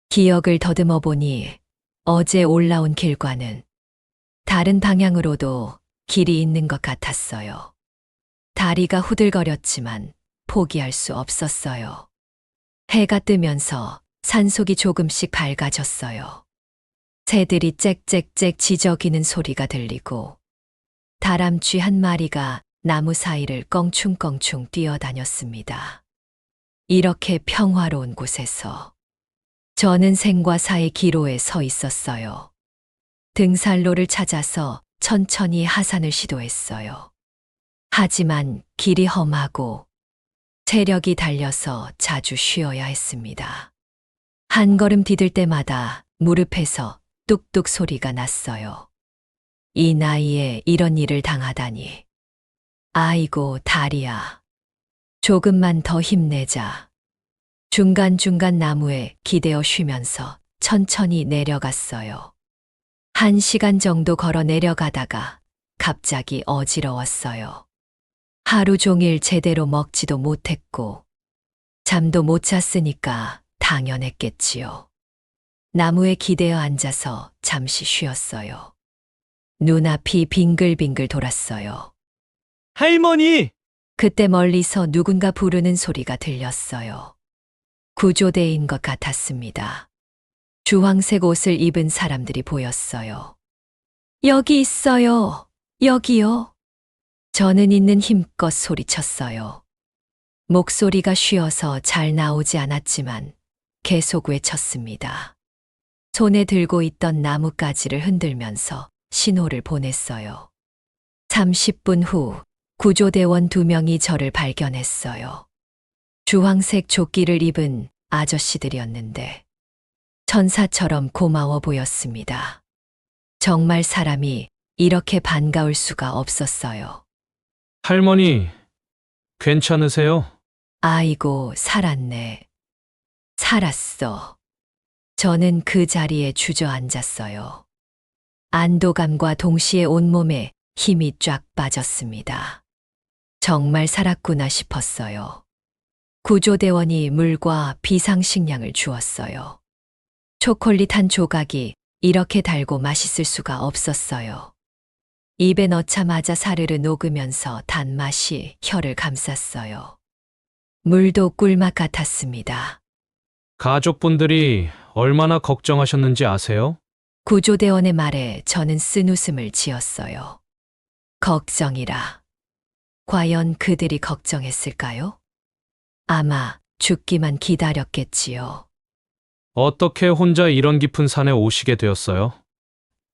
기억을 더듬어 보니 어제 올라온 길과는 다른 방향으로도 길이 있는 것 같았어요. 다리가 후들거렸지만 포기할 수 없었어요. 해가 뜨면서 산속이 조금씩 밝아졌어요. 새들이 짹짹짹 지저귀는 소리가 들리고 다람쥐 한 마리가 나무 사이를 껑충껑충 뛰어다녔습니다. 이렇게 평화로운 곳에서 저는 생과 사의 기로에 서 있었어요. 등산로를 찾아서 천천히 하산을 시도했어요. 하지만 길이 험하고 체력이 달려서 자주 쉬어야 했습니다. 한 걸음 디딜 때마다 무릎에서 뚝뚝 소리가 났어요. 이 나이에 이런 일을 당하다니. 아이고, 다리야. 조금만 더 힘내자. 중간중간 나무에 기대어 쉬면서 천천히 내려갔어요. 1시간 정도 걸어 내려가다가 갑자기 어지러웠어요. 하루 종일 제대로 먹지도 못했고 잠도 못 잤으니까 당연했겠지요. 나무에 기대어 앉아서 잠시 쉬었어요. 눈앞이 빙글빙글 돌았어요. 할머니! 그때 멀리서 누군가 부르는 소리가 들렸어요. 구조대인 것 같았습니다. 주황색 옷을 입은 사람들이 보였어요. 여기 있어요. 여기요. 저는 있는 힘껏 소리쳤어요. 목소리가 쉬어서 잘 나오지 않았지만 계속 외쳤습니다. 손에 들고 있던 나뭇가지를 흔들면서 신호를 보냈어요. 30분 후 구조대원 2명이 저를 발견했어요. 주황색 조끼를 입은 아저씨들이었는데 천사처럼 고마워 보였습니다. 정말 사람이 이렇게 반가울 수가 없었어요. 할머니, 괜찮으세요? 아이고, 살았네. 살았어. 저는 그 자리에 주저앉았어요. 안도감과 동시에 온몸에 힘이 쫙 빠졌습니다. 정말 살았구나 싶었어요. 구조대원이 물과 비상식량을 주었어요. 초콜릿 한 조각이 이렇게 달고 맛있을 수가 없었어요. 입에 넣자마자 사르르 녹으면서 단맛이 혀를 감쌌어요. 물도 꿀맛 같았습니다. 가족분들이 얼마나 걱정하셨는지 아세요? 구조대원의 말에 저는 쓴웃음을 지었어요. 걱정이라. 과연 그들이 걱정했을까요? 아마 죽기만 기다렸겠지요. 어떻게 혼자 이런 깊은 산에 오시게 되었어요?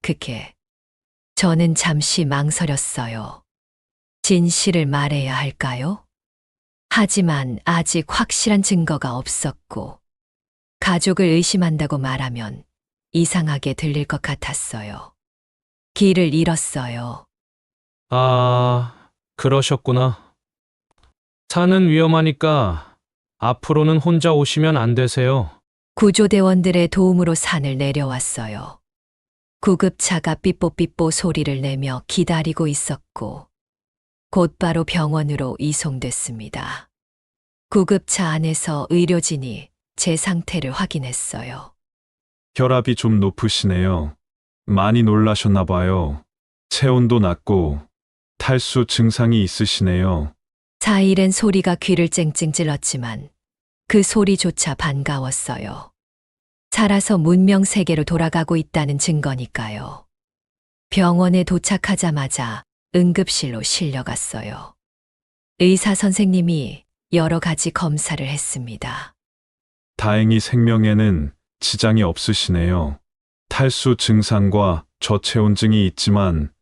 그게 저는 잠시 망설였어요. 진실을 말해야 할까요? 하지만 아직 확실한 증거가 없었고 가족을 의심한다고 말하면 이상하게 들릴 것 같았어요. 길을 잃었어요. 아, 그러셨구나. 산은 위험하니까 앞으로는 혼자 오시면 안 되세요. 구조대원들의 도움으로 산을 내려왔어요. 구급차가 삐뽀삐뽀 소리를 내며 기다리고 있었고 곧바로 병원으로 이송됐습니다. 구급차 안에서 의료진이 제 상태를 확인했어요. 혈압이 좀 높으시네요. 많이 놀라셨나 봐요. 체온도 낮고 탈수 증상이 있으시네요. 사일은 소리가 귀를 쨍쨍 찔렀지만 그 소리조차 반가웠어요. 살아서 문명 세계로 돌아가고 있다는 증거니까요. 병원에 도착하자마자 응급실로 실려갔어요. 의사 선생님이 여러 가지 검사를 했습니다. 다행히 생명에는 지장이 없으시네요. 탈수 증상과 저체온증이 있지만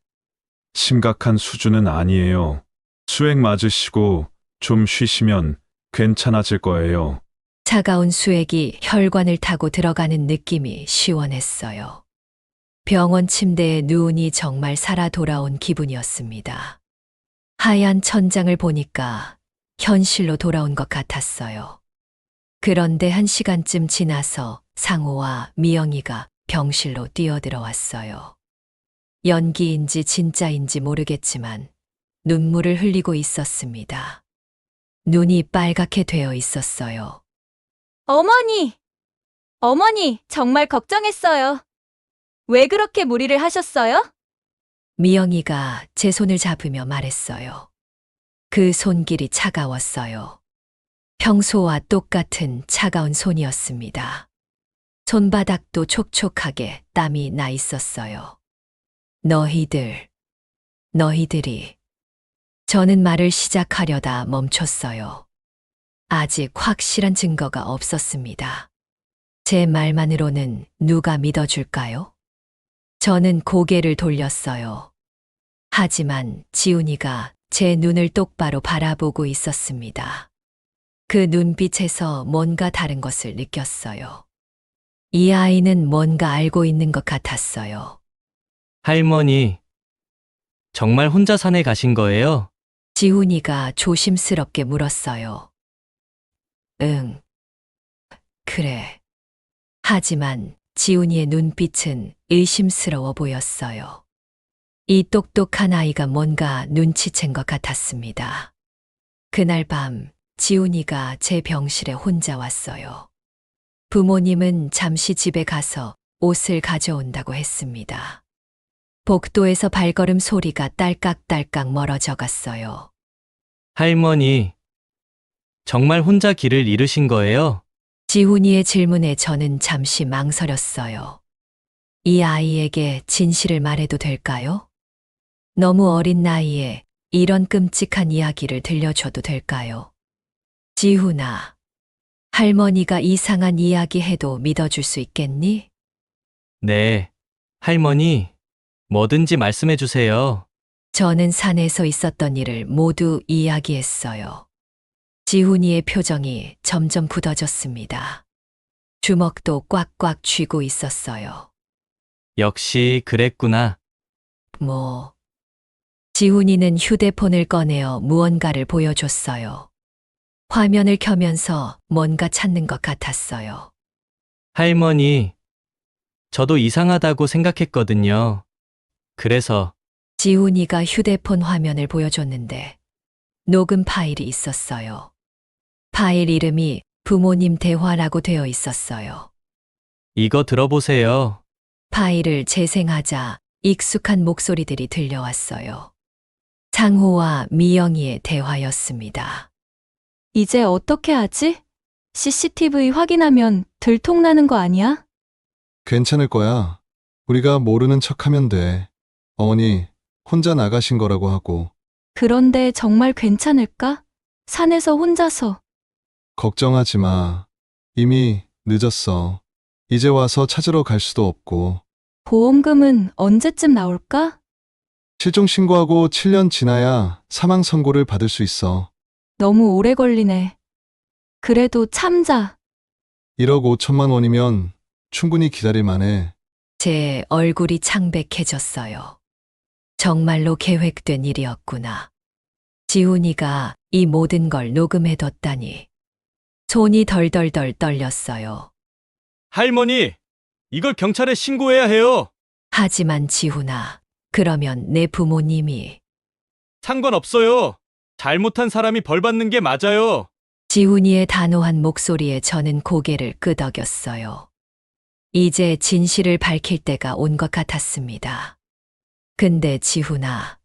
심각한 수준은 아니에요. 수액 맞으시고 좀 쉬시면 괜찮아질 거예요. 차가운 수액이 혈관을 타고 들어가는 느낌이 시원했어요. 병원 침대에 누우니 정말 살아 돌아온 기분이었습니다. 하얀 천장을 보니까 현실로 돌아온 것 같았어요. 그런데 1시간쯤 지나서 상호와 미영이가 병실로 뛰어들어왔어요. 연기인지 진짜인지 모르겠지만 눈물을 흘리고 있었습니다. 눈이 빨갛게 되어 있었어요. 어머니! 어머니, 정말 걱정했어요. 왜 그렇게 무리를 하셨어요? 미영이가 제 손을 잡으며 말했어요. 그 손길이 차가웠어요. 평소와 똑같은 차가운 손이었습니다. 손바닥도 촉촉하게 땀이 나 있었어요. 너희들이. 저는 말을 시작하려다 멈췄어요. 아직 확실한 증거가 없었습니다. 제 말만으로는 누가 믿어줄까요? 저는 고개를 돌렸어요. 하지만 지훈이가 제 눈을 똑바로 바라보고 있었습니다. 그 눈빛에서 뭔가 다른 것을 느꼈어요. 이 아이는 뭔가 알고 있는 것 같았어요. 할머니, 정말 혼자 산에 가신 거예요? 지훈이가 조심스럽게 물었어요. 응. 그래. 하지만 지훈이의 눈빛은 의심스러워 보였어요. 이 똑똑한 아이가 뭔가 눈치챈 것 같았습니다. 그날 밤 지훈이가 제 병실에 혼자 왔어요. 부모님은 잠시 집에 가서 옷을 가져온다고 했습니다. 복도에서 발걸음 소리가 딸깍딸깍 멀어져 갔어요. 할머니, 정말 혼자 길을 잃으신 거예요? 지훈이의 질문에 저는 잠시 망설였어요. 이 아이에게 진실을 말해도 될까요? 너무 어린 나이에 이런 끔찍한 이야기를 들려줘도 될까요? 지훈아, 할머니가 이상한 이야기 해도 믿어줄 수 있겠니? 네, 할머니, 뭐든지 말씀해 주세요. 저는 산에서 있었던 일을 모두 이야기했어요. 지훈이의 표정이 점점 굳어졌습니다. 주먹도 꽉꽉 쥐고 있었어요. 역시 그랬구나. 지훈이는 휴대폰을 꺼내어 무언가를 보여줬어요. 화면을 켜면서 뭔가 찾는 것 같았어요. 할머니, 저도 이상하다고 생각했거든요. 그래서 지훈이가 휴대폰 화면을 보여줬는데 녹음 파일이 있었어요. 파일 이름이 부모님 대화라고 되어 있었어요. 이거 들어보세요. 파일을 재생하자 익숙한 목소리들이 들려왔어요. 상호와 미영이의 대화였습니다. 이제 어떻게 하지? CCTV 확인하면 들통나는 거 아니야? 괜찮을 거야. 우리가 모르는 척하면 돼. 어머니, 혼자 나가신 거라고 하고. 그런데 정말 괜찮을까? 산에서 혼자서. 걱정하지 마. 이미 늦었어. 이제 와서 찾으러 갈 수도 없고. 보험금은 언제쯤 나올까? 실종 신고하고 7년 지나야 사망 선고를 받을 수 있어. 너무 오래 걸리네. 그래도 참자. 1억 5천만 원이면 충분히 기다릴 만해. 제 얼굴이 창백해졌어요. 정말로 계획된 일이었구나. 지훈이가 이 모든 걸 녹음해뒀다니. 손이 덜덜덜 떨렸어요. 할머니, 이걸 경찰에 신고해야 해요. 하지만 지훈아, 그러면 내 부모님이. 상관없어요. 잘못한 사람이 벌 받는 게 맞아요. 지훈이의 단호한 목소리에 저는 고개를 끄덕였어요. 이제 진실을 밝힐 때가 온 것 같았습니다. 근데 지훈아,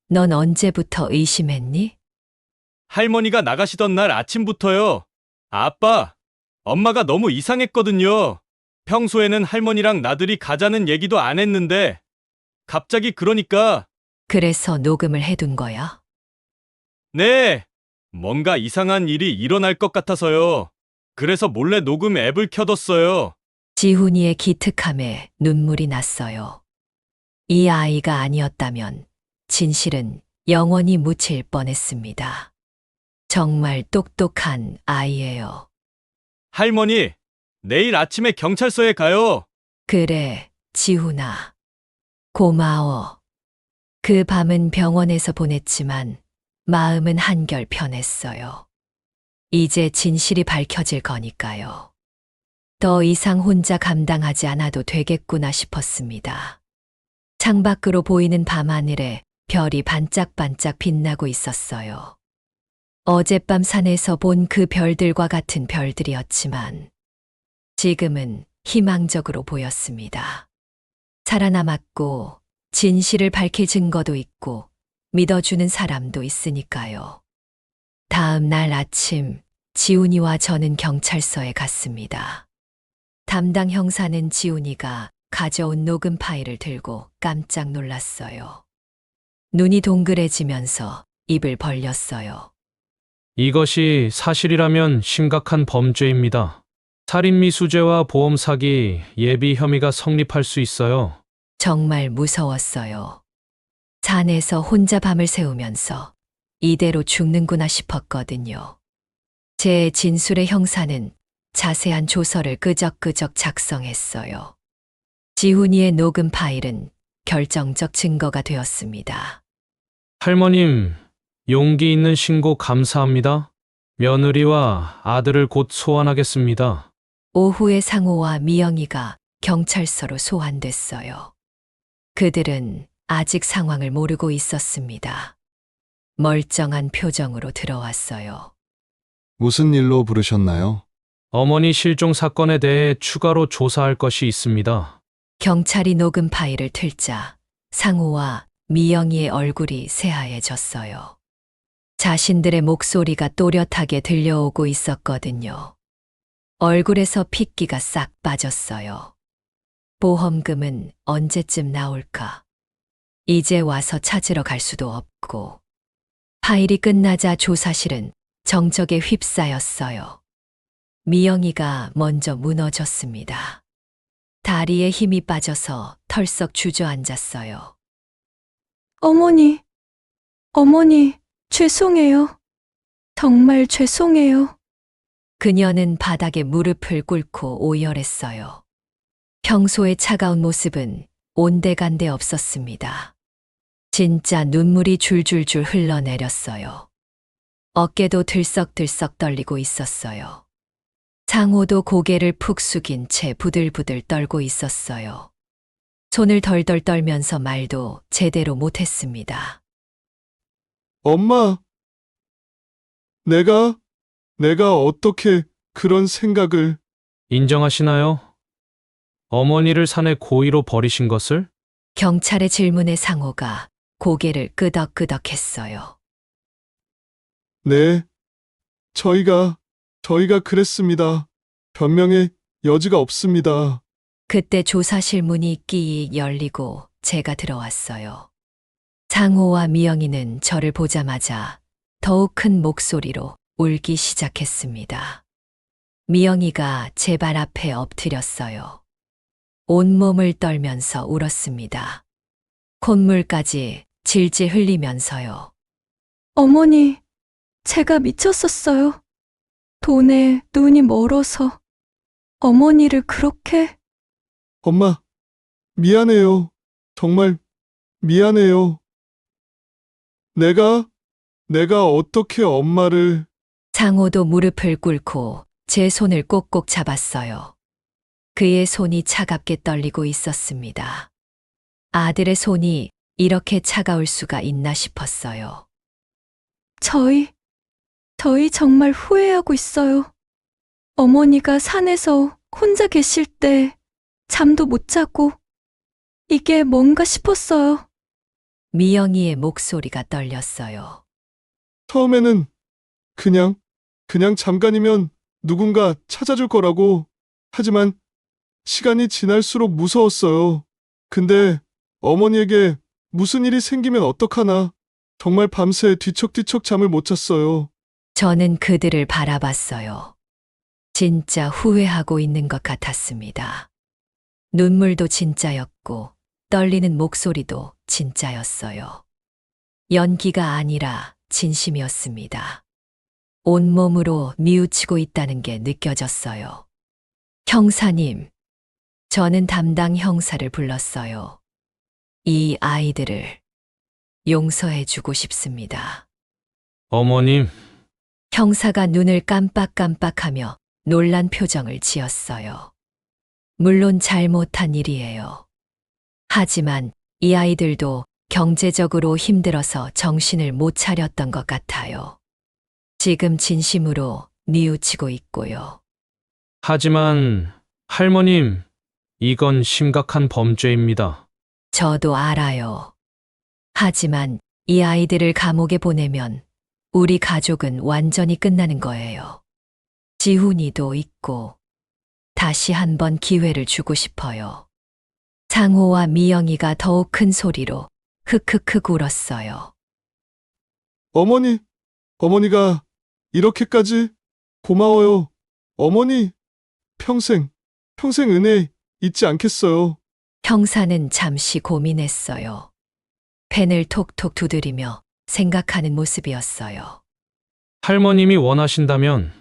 넌 언제부터 의심했니? 할머니가 나가시던 날 아침부터요. 아빠, 엄마가 너무 이상했거든요. 평소에는 할머니랑 나들이 가자는 얘기도 안 했는데 갑자기 그러니까. 그래서 녹음을 해둔 거야? 네, 뭔가 이상한 일이 일어날 것 같아서요. 그래서 몰래 녹음 앱을 켜뒀어요. 지훈이의 기특함에 눈물이 났어요. 이 아이가 아니었다면 진실은 영원히 묻힐 뻔했습니다. 정말 똑똑한 아이예요. 할머니, 내일 아침에 경찰서에 가요. 그래, 지훈아. 고마워. 그 밤은 병원에서 보냈지만 마음은 한결 편했어요. 이제 진실이 밝혀질 거니까요. 더 이상 혼자 감당하지 않아도 되겠구나 싶었습니다. 창밖으로 보이는 밤하늘에 별이 반짝반짝 빛나고 있었어요. 어젯밤 산에서 본 그 별들과 같은 별들이었지만 지금은 희망적으로 보였습니다. 살아남았고 진실을 밝힐 증거도 있고 믿어주는 사람도 있으니까요. 다음 날 아침 지훈이와 저는 경찰서에 갔습니다. 담당 형사는 지훈이가 가져온 녹음 파일을 들고 깜짝 놀랐어요. 눈이 동그래지면서 입을 벌렸어요. 이것이 사실이라면 심각한 범죄입니다. 살인미수죄와 보험 사기, 예비 혐의가 성립할 수 있어요. 정말 무서웠어요. 산에서 혼자 밤을 새우면서 이대로 죽는구나 싶었거든요. 제 진술의 형사는 자세한 조서를 끄적끄적 작성했어요. 지훈이의 녹음 파일은 결정적 증거가 되었습니다. 할머님, 용기 있는 신고 감사합니다. 며느리와 아들을 곧 소환하겠습니다. 오후에 상호와 미영이가 경찰서로 소환됐어요. 그들은 아직 상황을 모르고 있었습니다. 멀쩡한 표정으로 들어왔어요. 무슨 일로 부르셨나요? 어머니 실종 사건에 대해 추가로 조사할 것이 있습니다. 경찰이 녹음 파일을 틀자 상호와 미영이의 얼굴이 새하얘졌어요. 자신들의 목소리가 또렷하게 들려오고 있었거든요. 얼굴에서 핏기가 싹 빠졌어요. 보험금은 언제쯤 나올까? 이제 와서 찾으러 갈 수도 없고. 파일이 끝나자 조사실은 정적에 휩싸였어요. 미영이가 먼저 무너졌습니다. 다리에 힘이 빠져서 털썩 주저앉았어요. 어머니, 죄송해요. 정말 죄송해요. 그녀는 바닥에 무릎을 꿇고 오열했어요. 평소의 차가운 모습은 온데간데 없었습니다. 진짜 눈물이 줄줄줄 흘러내렸어요. 어깨도 들썩들썩 떨리고 있었어요. 상호도 고개를 푹 숙인 채 부들부들 떨고 있었어요. 손을 덜덜 떨면서 말도 제대로 못했습니다. 엄마, 내가 어떻게 그런 생각을... 인정하시나요? 어머니를 산에 고의로 버리신 것을? 경찰의 질문에 상호가 고개를 끄덕끄덕했어요. 네, 저희가 그랬습니다. 변명의 여지가 없습니다. 그때 조사실 문이 끼익 열리고 제가 들어왔어요. 상호와 미영이는 저를 보자마자 더욱 큰 목소리로 울기 시작했습니다. 미영이가 제 발 앞에 엎드렸어요. 온몸을 떨면서 울었습니다. 콧물까지 질질 흘리면서요. 어머니, 제가 미쳤었어요. 돈에 눈이 멀어서 어머니를 그렇게... 엄마, 미안해요. 정말 미안해요. 내가 어떻게 엄마를... 상호도 무릎을 꿇고 제 손을 꼭꼭 잡았어요. 그의 손이 차갑게 떨리고 있었습니다. 아들의 손이 이렇게 차가울 수가 있나 싶었어요. 저희 정말 후회하고 있어요. 어머니가 산에서 혼자 계실 때 잠도 못 자고 이게 뭔가 싶었어요. 미영이의 목소리가 떨렸어요. 처음에는 그냥 잠깐이면 누군가 찾아줄 거라고. 하지만 시간이 지날수록 무서웠어요. 근데 어머니에게 무슨 일이 생기면 어떡하나. 정말 밤새 뒤척뒤척 잠을 못 잤어요. 저는 그들을 바라봤어요. 진짜 후회하고 있는 것 같았습니다. 눈물도 진짜였고 떨리는 목소리도 진짜였어요. 연기가 아니라 진심이었습니다. 온몸으로 뉘우치고 있다는 게 느껴졌어요. 형사님, 저는 담당 형사를 불렀어요. 이 아이들을 용서해주고 싶습니다. 어머님, 형사가 눈을 깜빡깜빡하며 놀란 표정을 지었어요. 물론 잘못한 일이에요. 하지만 이 아이들도 경제적으로 힘들어서 정신을 못 차렸던 것 같아요. 지금 진심으로 뉘우치고 있고요. 하지만 할머님, 이건 심각한 범죄입니다. 저도 알아요. 하지만 이 아이들을 감옥에 보내면 우리 가족은 완전히 끝나는 거예요. 지훈이도 있고 다시 한번 기회를 주고 싶어요. 상호와 미영이가 더욱 큰 소리로 흑흑흑 울었어요. 어머니가 이렇게까지 고마워요. 어머니, 평생 은혜 잊지 않겠어요. 형사는 잠시 고민했어요. 펜을 톡톡 두드리며 생각하는 모습이었어요. 할머님이 원하신다면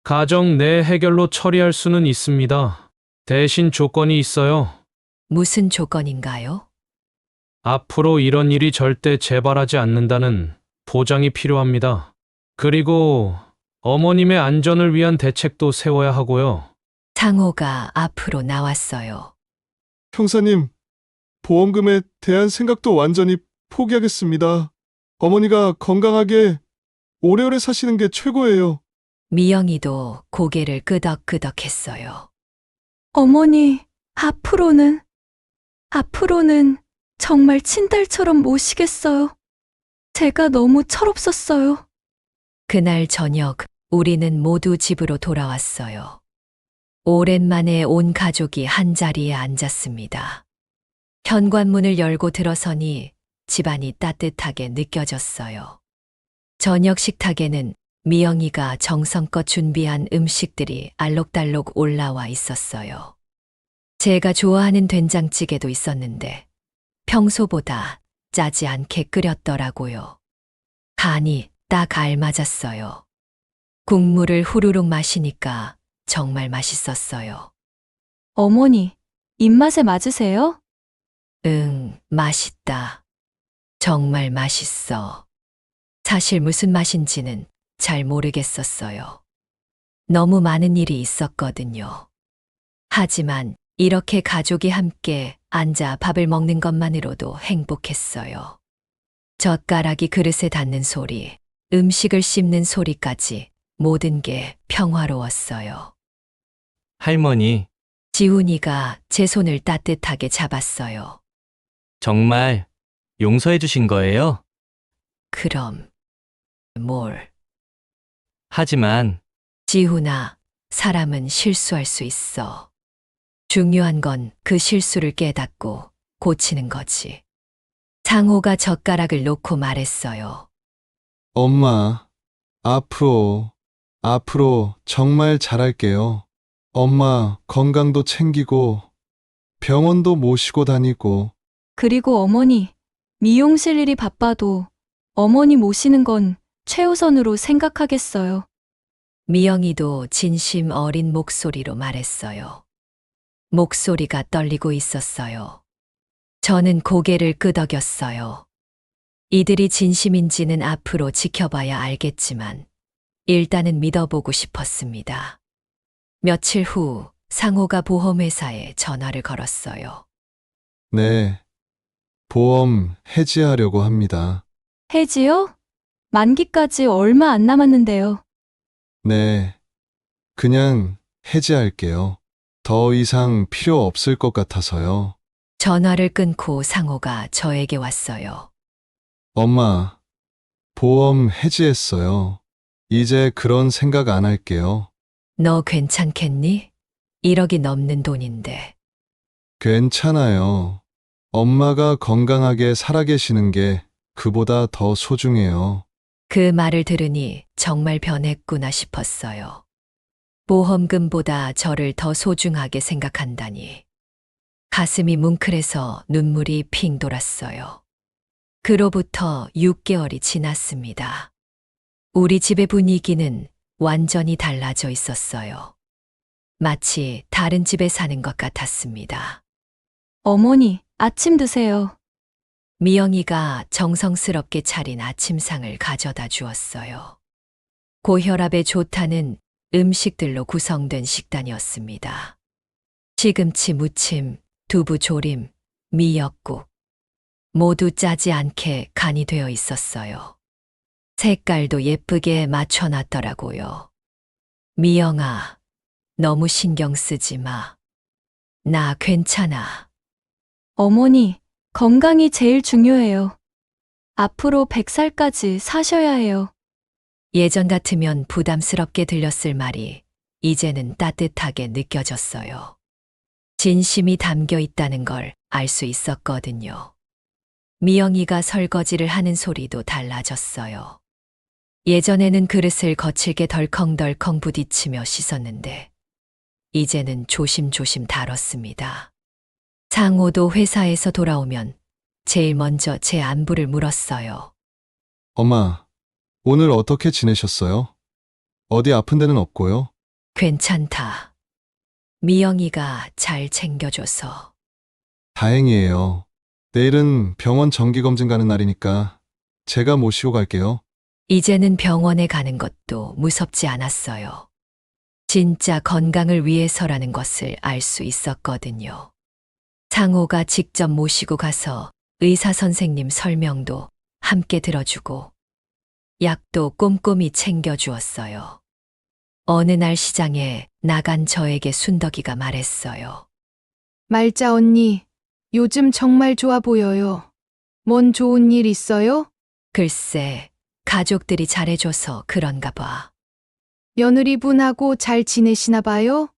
가정 내 해결로 처리할 수는 있습니다. 대신 조건이 있어요. 무슨 조건인가요? 앞으로 이런 일이 절대 재발하지 않는다는 보장이 필요합니다. 그리고 어머님의 안전을 위한 대책도 세워야 하고요. 상호가 앞으로 나왔어요. 형사님, 보험금에 대한 생각도 완전히 포기하겠습니다. 어머니가 건강하게 오래오래 사시는 게 최고예요. 미영이도 고개를 끄덕끄덕했어요. 어머니, 앞으로는 정말 친딸처럼 모시겠어요. 제가 너무 철없었어요. 그날 저녁 우리는 모두 집으로 돌아왔어요. 오랜만에 온 가족이 한자리에 앉았습니다. 현관문을 열고 들어서니 집안이 따뜻하게 느껴졌어요. 저녁 식탁에는 미영이가 정성껏 준비한 음식들이 알록달록 올라와 있었어요. 제가 좋아하는 된장찌개도 있었는데 평소보다 짜지 않게 끓였더라고요. 간이 딱 알맞았어요. 국물을 후루룩 마시니까 정말 맛있었어요. 어머니, 입맛에 맞으세요? 응, 맛있다. 정말 맛있어. 사실 무슨 맛인지는 잘 모르겠었어요. 너무 많은 일이 있었거든요. 하지만 이렇게 가족이 함께 앉아 밥을 먹는 것만으로도 행복했어요. 젓가락이 그릇에 닿는 소리, 음식을 씹는 소리까지 모든 게 평화로웠어요. 할머니, 지훈이가 제 손을 따뜻하게 잡았어요. 정말 용서해 주신 거예요? 그럼 뭘? 하지만 지훈아, 사람은 실수할 수 있어. 중요한 건 그 실수를 깨닫고 고치는 거지. 상호가 젓가락을 놓고 말했어요. 엄마, 앞으로 정말 잘할게요. 엄마 건강도 챙기고 병원도 모시고 다니고. 그리고 어머니, 미용실 일이 바빠도 어머니 모시는 건 최우선으로 생각하겠어요. 미영이도 진심 어린 목소리로 말했어요. 목소리가 떨리고 있었어요. 저는 고개를 끄덕였어요. 이들이 진심인지는 앞으로 지켜봐야 알겠지만 일단은 믿어보고 싶었습니다. 며칠 후 상호가 보험회사에 전화를 걸었어요. 네, 보험 해지하려고 합니다. 해지요? 만기까지 얼마 안 남았는데요. 네, 그냥 해지할게요. 더 이상 필요 없을 것 같아서요. 전화를 끊고 상호가 저에게 왔어요. 엄마, 보험 해지했어요. 이제 그런 생각 안 할게요. 너 괜찮겠니? 1억이 넘는 돈인데. 괜찮아요. 엄마가 건강하게 살아계시는 게 그보다 더 소중해요. 그 말을 들으니 정말 변했구나 싶었어요. 보험금보다 저를 더 소중하게 생각한다니. 가슴이 뭉클해서 눈물이 핑 돌았어요. 그로부터 6개월이 지났습니다. 우리 집의 분위기는 완전히 달라져 있었어요. 마치 다른 집에 사는 것 같았습니다. 어머니, 아침 드세요. 미영이가 정성스럽게 차린 아침상을 가져다 주었어요. 고혈압에 좋다는 음식들로 구성된 식단이었습니다. 시금치 무침, 두부 조림, 미역국. 모두 짜지 않게 간이 되어 있었어요. 색깔도 예쁘게 맞춰놨더라고요. 미영아, 너무 신경 쓰지 마. 나 괜찮아. 어머니, 건강이 제일 중요해요. 앞으로 100살까지 사셔야 해요. 예전 같으면 부담스럽게 들렸을 말이 이제는 따뜻하게 느껴졌어요. 진심이 담겨 있다는 걸 알 수 있었거든요. 미영이가 설거지를 하는 소리도 달라졌어요. 예전에는 그릇을 거칠게 덜컹덜컹 부딪히며 씻었는데 이제는 조심조심 다뤘습니다. 상호도 회사에서 돌아오면 제일 먼저 제 안부를 물었어요. 엄마, 오늘 어떻게 지내셨어요? 어디 아픈 데는 없고요? 괜찮다. 미영이가 잘 챙겨줘서. 다행이에요. 내일은 병원 정기검진 가는 날이니까 제가 모시고 갈게요. 이제는 병원에 가는 것도 무섭지 않았어요. 진짜 건강을 위해서라는 것을 알 수 있었거든요. 상호가 직접 모시고 가서 의사 선생님 설명도 함께 들어주고 약도 꼼꼼히 챙겨주었어요. 어느 날 시장에 나간 저에게 순덕이가 말했어요. 말자 언니, 요즘 정말 좋아 보여요. 뭔 좋은 일 있어요? 글쎄, 가족들이 잘해줘서 그런가 봐. 며느리분하고 잘 지내시나 봐요?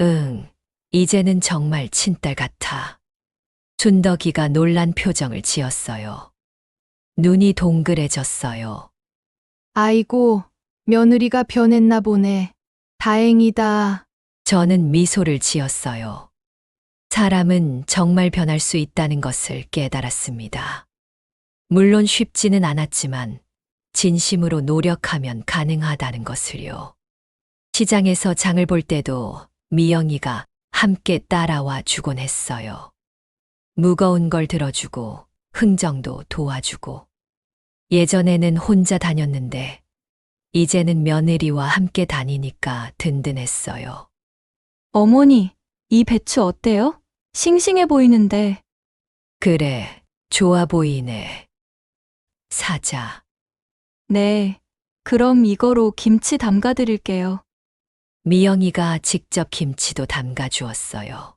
응, 이제는 정말 친딸 같아. 순덕이가 놀란 표정을 지었어요. 눈이 동그래졌어요. 아이고, 며느리가 변했나 보네. 다행이다. 저는 미소를 지었어요. 사람은 정말 변할 수 있다는 것을 깨달았습니다. 물론 쉽지는 않았지만 진심으로 노력하면 가능하다는 것을요. 시장에서 장을 볼 때도 미영이가 함께 따라와 주곤 했어요. 무거운 걸 들어주고 흥정도 도와주고. 예전에는 혼자 다녔는데 이제는 며느리와 함께 다니니까 든든했어요. 어머니, 이 배추 어때요? 싱싱해 보이는데. 그래, 좋아 보이네. 사자. 네. 그럼 이거로 김치 담가 드릴게요. 미영이가 직접 김치도 담가 주었어요.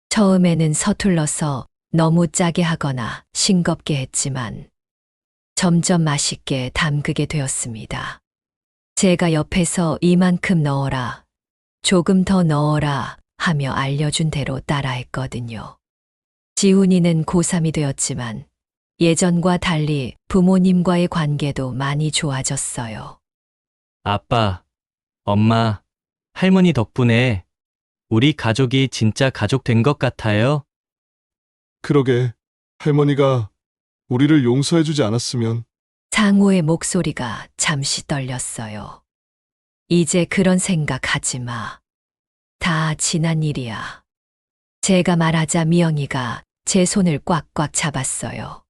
처음에는 서툴러서 너무 짜게 하거나 싱겁게 했지만 점점 맛있게 담그게 되었습니다. 제가 옆에서 이만큼 넣어라, 조금 더 넣어라 하며 알려준 대로 따라했거든요. 지훈이는 고3이 되었지만 예전과 달리 부모님과의 관계도 많이 좋아졌어요. 아빠, 엄마, 할머니 덕분에 우리 가족이 진짜 가족 된 것 같아요. 그러게, 할머니가 우리를 용서해주지 않았으면. 상호의 목소리가 잠시 떨렸어요. 이제 그런 생각하지 마. 다 지난 일이야. 제가 말하자 미영이가 제 손을 꽉꽉 잡았어요.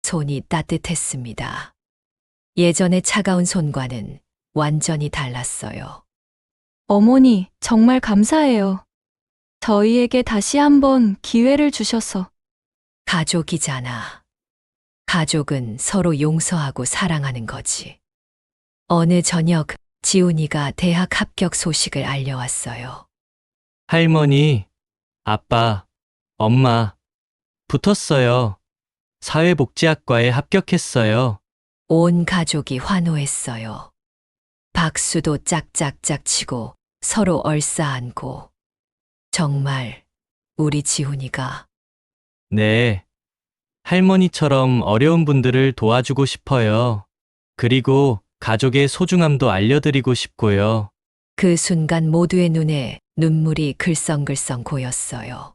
손이 따뜻했습니다. 예전의 차가운 손과는 완전히 달랐어요. 어머니, 정말 감사해요. 저희에게 다시 한번 기회를 주셔서. 가족이잖아. 가족은 서로 용서하고 사랑하는 거지. 어느 저녁 지훈이가 대학 합격 소식을 알려왔어요. 할머니, 아빠, 엄마, 붙었어요. 사회복지학과에 합격했어요. 온 가족이 환호했어요. 박수도 짝짝짝 치고 서로 얼싸안고. 정말 우리 지훈이가. 네. 할머니처럼 어려운 분들을 도와주고 싶어요. 그리고 가족의 소중함도 알려드리고 싶고요. 그 순간 모두의 눈에 눈물이 글썽글썽 고였어요.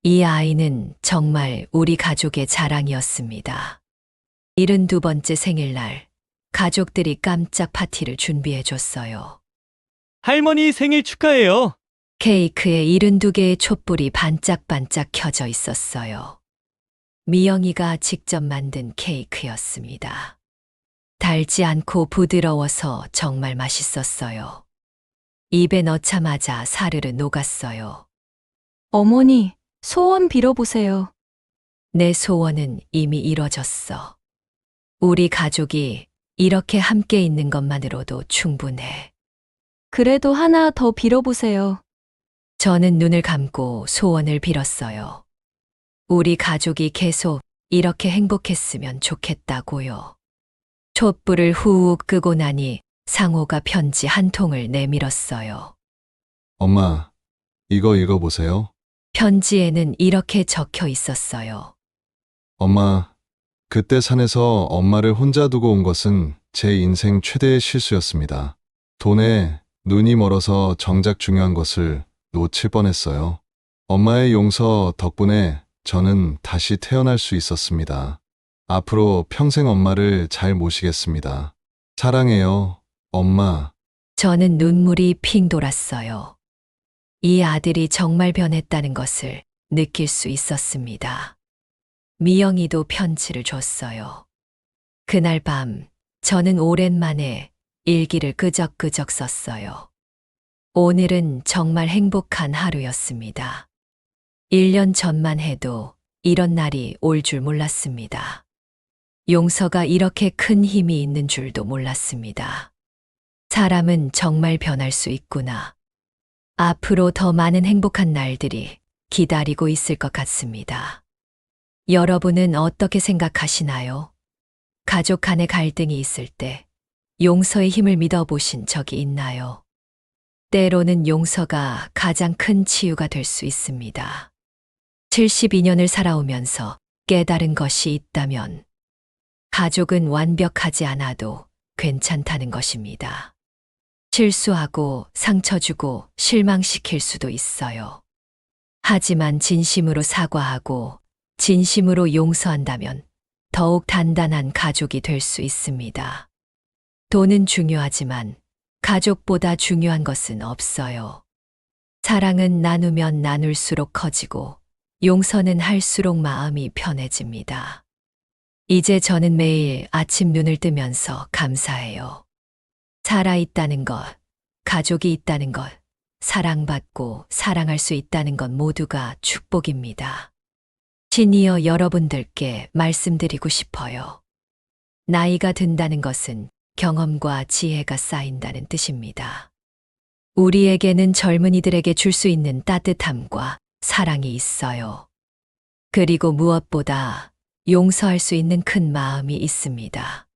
이 아이는 정말 우리 가족의 자랑이었습니다. 72번째 생일날 가족들이 깜짝 파티를 준비해줬어요. 할머니 생일 축하해요. 케이크에 72개의 촛불이 반짝반짝 켜져 있었어요. 미영이가 직접 만든 케이크였습니다. 달지 않고 부드러워서 정말 맛있었어요. 입에 넣자마자 사르르 녹았어요. 어머니, 소원 빌어보세요. 내 소원은 이미 이뤄졌어. 우리 가족이 이렇게 함께 있는 것만으로도 충분해. 그래도 하나 더 빌어보세요. 저는 눈을 감고 소원을 빌었어요. 우리 가족이 계속 이렇게 행복했으면 좋겠다고요. 촛불을 후욱 끄고 나니 상호가 편지 한 통을 내밀었어요. 엄마, 이거 읽어보세요. 편지에는 이렇게 적혀 있었어요. 엄마, 그때 산에서 엄마를 혼자 두고 온 것은 제 인생 최대의 실수였습니다. 돈에 눈이 멀어서 정작 중요한 것을 놓칠 뻔했어요. 엄마의 용서 덕분에 저는 다시 태어날 수 있었습니다. 앞으로 평생 엄마를 잘 모시겠습니다. 사랑해요, 엄마. 저는 눈물이 핑 돌았어요. 이 아들이 정말 변했다는 것을 느낄 수 있었습니다. 미영이도 편지를 줬어요. 그날 밤 저는 오랜만에 일기를 끄적끄적 썼어요. 오늘은 정말 행복한 하루였습니다. 1년 전만 해도 이런 날이 올 줄 몰랐습니다. 용서가 이렇게 큰 힘이 있는 줄도 몰랐습니다. 사람은 정말 변할 수 있구나. 앞으로 더 많은 행복한 날들이 기다리고 있을 것 같습니다. 여러분은 어떻게 생각하시나요? 가족 간의 갈등이 있을 때 용서의 힘을 믿어보신 적이 있나요? 때로는 용서가 가장 큰 치유가 될 수 있습니다. 72년을 살아오면서 깨달은 것이 있다면 가족은 완벽하지 않아도 괜찮다는 것입니다. 실수하고 상처 주고 실망시킬 수도 있어요. 하지만 진심으로 사과하고 진심으로 용서한다면 더욱 단단한 가족이 될 수 있습니다. 돈은 중요하지만 가족보다 중요한 것은 없어요. 사랑은 나누면 나눌수록 커지고 용서는 할수록 마음이 편해집니다. 이제 저는 매일 아침 눈을 뜨면서 감사해요. 살아있다는 것, 가족이 있다는 것, 사랑받고 사랑할 수 있다는 것 모두가 축복입니다. 시니어 여러분들께 말씀드리고 싶어요. 나이가 든다는 것은 경험과 지혜가 쌓인다는 뜻입니다. 우리에게는 젊은이들에게 줄 수 있는 따뜻함과 사랑이 있어요. 그리고 무엇보다 용서할 수 있는 큰 마음이 있습니다.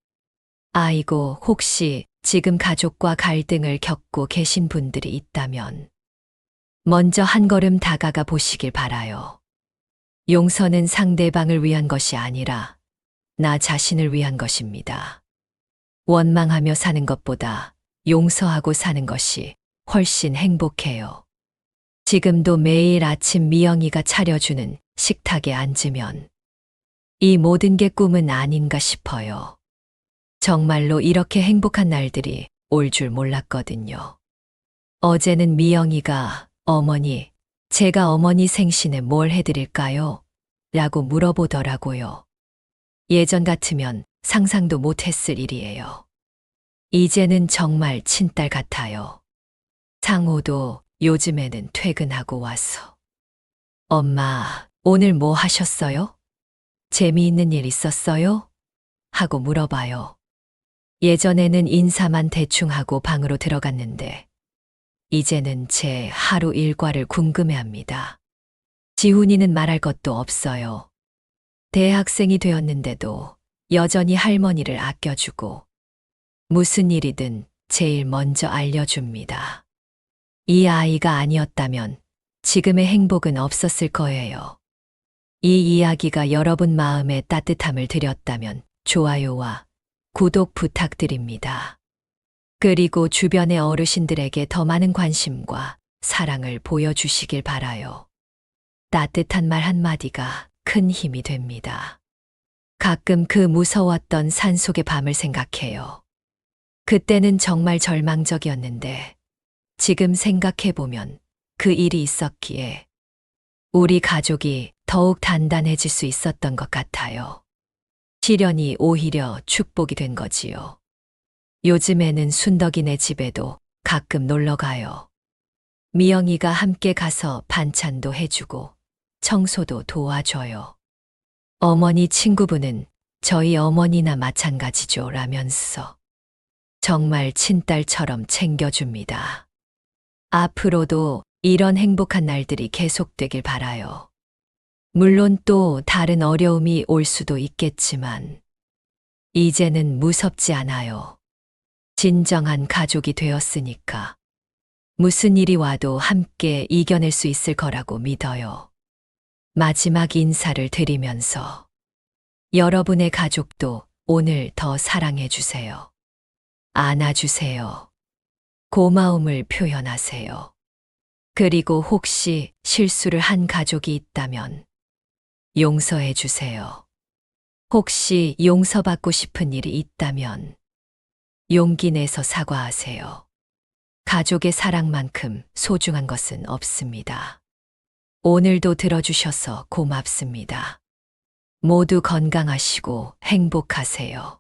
아이고, 혹시 지금 가족과 갈등을 겪고 계신 분들이 있다면 먼저 한 걸음 다가가 보시길 바라요. 용서는 상대방을 위한 것이 아니라 나 자신을 위한 것입니다. 원망하며 사는 것보다 용서하고 사는 것이 훨씬 행복해요. 지금도 매일 아침 미영이가 차려주는 식탁에 앉으면 이 모든 게 꿈은 아닌가 싶어요. 정말로 이렇게 행복한 날들이 올 줄 몰랐거든요. 어제는 미영이가 어머니, 제가 어머니 생신에 뭘 해드릴까요? 라고 물어보더라고요. 예전 같으면 상상도 못했을 일이에요. 이제는 정말 친딸 같아요. 상호도 요즘에는 퇴근하고 와서 엄마, 오늘 뭐 하셨어요? 재미있는 일 있었어요? 하고 물어봐요. 예전에는 인사만 대충 하고 방으로 들어갔는데 이제는 제 하루 일과를 궁금해합니다. 지훈이는 말할 것도 없어요. 대학생이 되었는데도 여전히 할머니를 아껴주고 무슨 일이든 제일 먼저 알려줍니다. 이 아이가 아니었다면 지금의 행복은 없었을 거예요. 이 이야기가 여러분 마음에 따뜻함을 드렸다면 좋아요와 구독 부탁드립니다. 그리고 주변의 어르신들에게 더 많은 관심과 사랑을 보여주시길 바라요. 따뜻한 말 한마디가 큰 힘이 됩니다. 가끔 그 무서웠던 산속의 밤을 생각해요. 그때는 정말 절망적이었는데 지금 생각해보면 그 일이 있었기에 우리 가족이 더욱 단단해질 수 있었던 것 같아요. 시련이 오히려 축복이 된 거지요. 요즘에는 순덕이네 집에도 가끔 놀러 가요. 미영이가 함께 가서 반찬도 해주고 청소도 도와줘요. 어머니 친구분은 저희 어머니나 마찬가지죠 라면서 정말 친딸처럼 챙겨줍니다. 앞으로도 이런 행복한 날들이 계속되길 바라요. 물론 또 다른 어려움이 올 수도 있겠지만 이제는 무섭지 않아요. 진정한 가족이 되었으니까 무슨 일이 와도 함께 이겨낼 수 있을 거라고 믿어요. 마지막 인사를 드리면서 여러분의 가족도 오늘 더 사랑해 주세요. 안아주세요. 고마움을 표현하세요. 그리고 혹시 실수를 한 가족이 있다면 용서해 주세요. 혹시 용서받고 싶은 일이 있다면 용기 내서 사과하세요. 가족의 사랑만큼 소중한 것은 없습니다. 오늘도 들어주셔서 고맙습니다. 모두 건강하시고 행복하세요.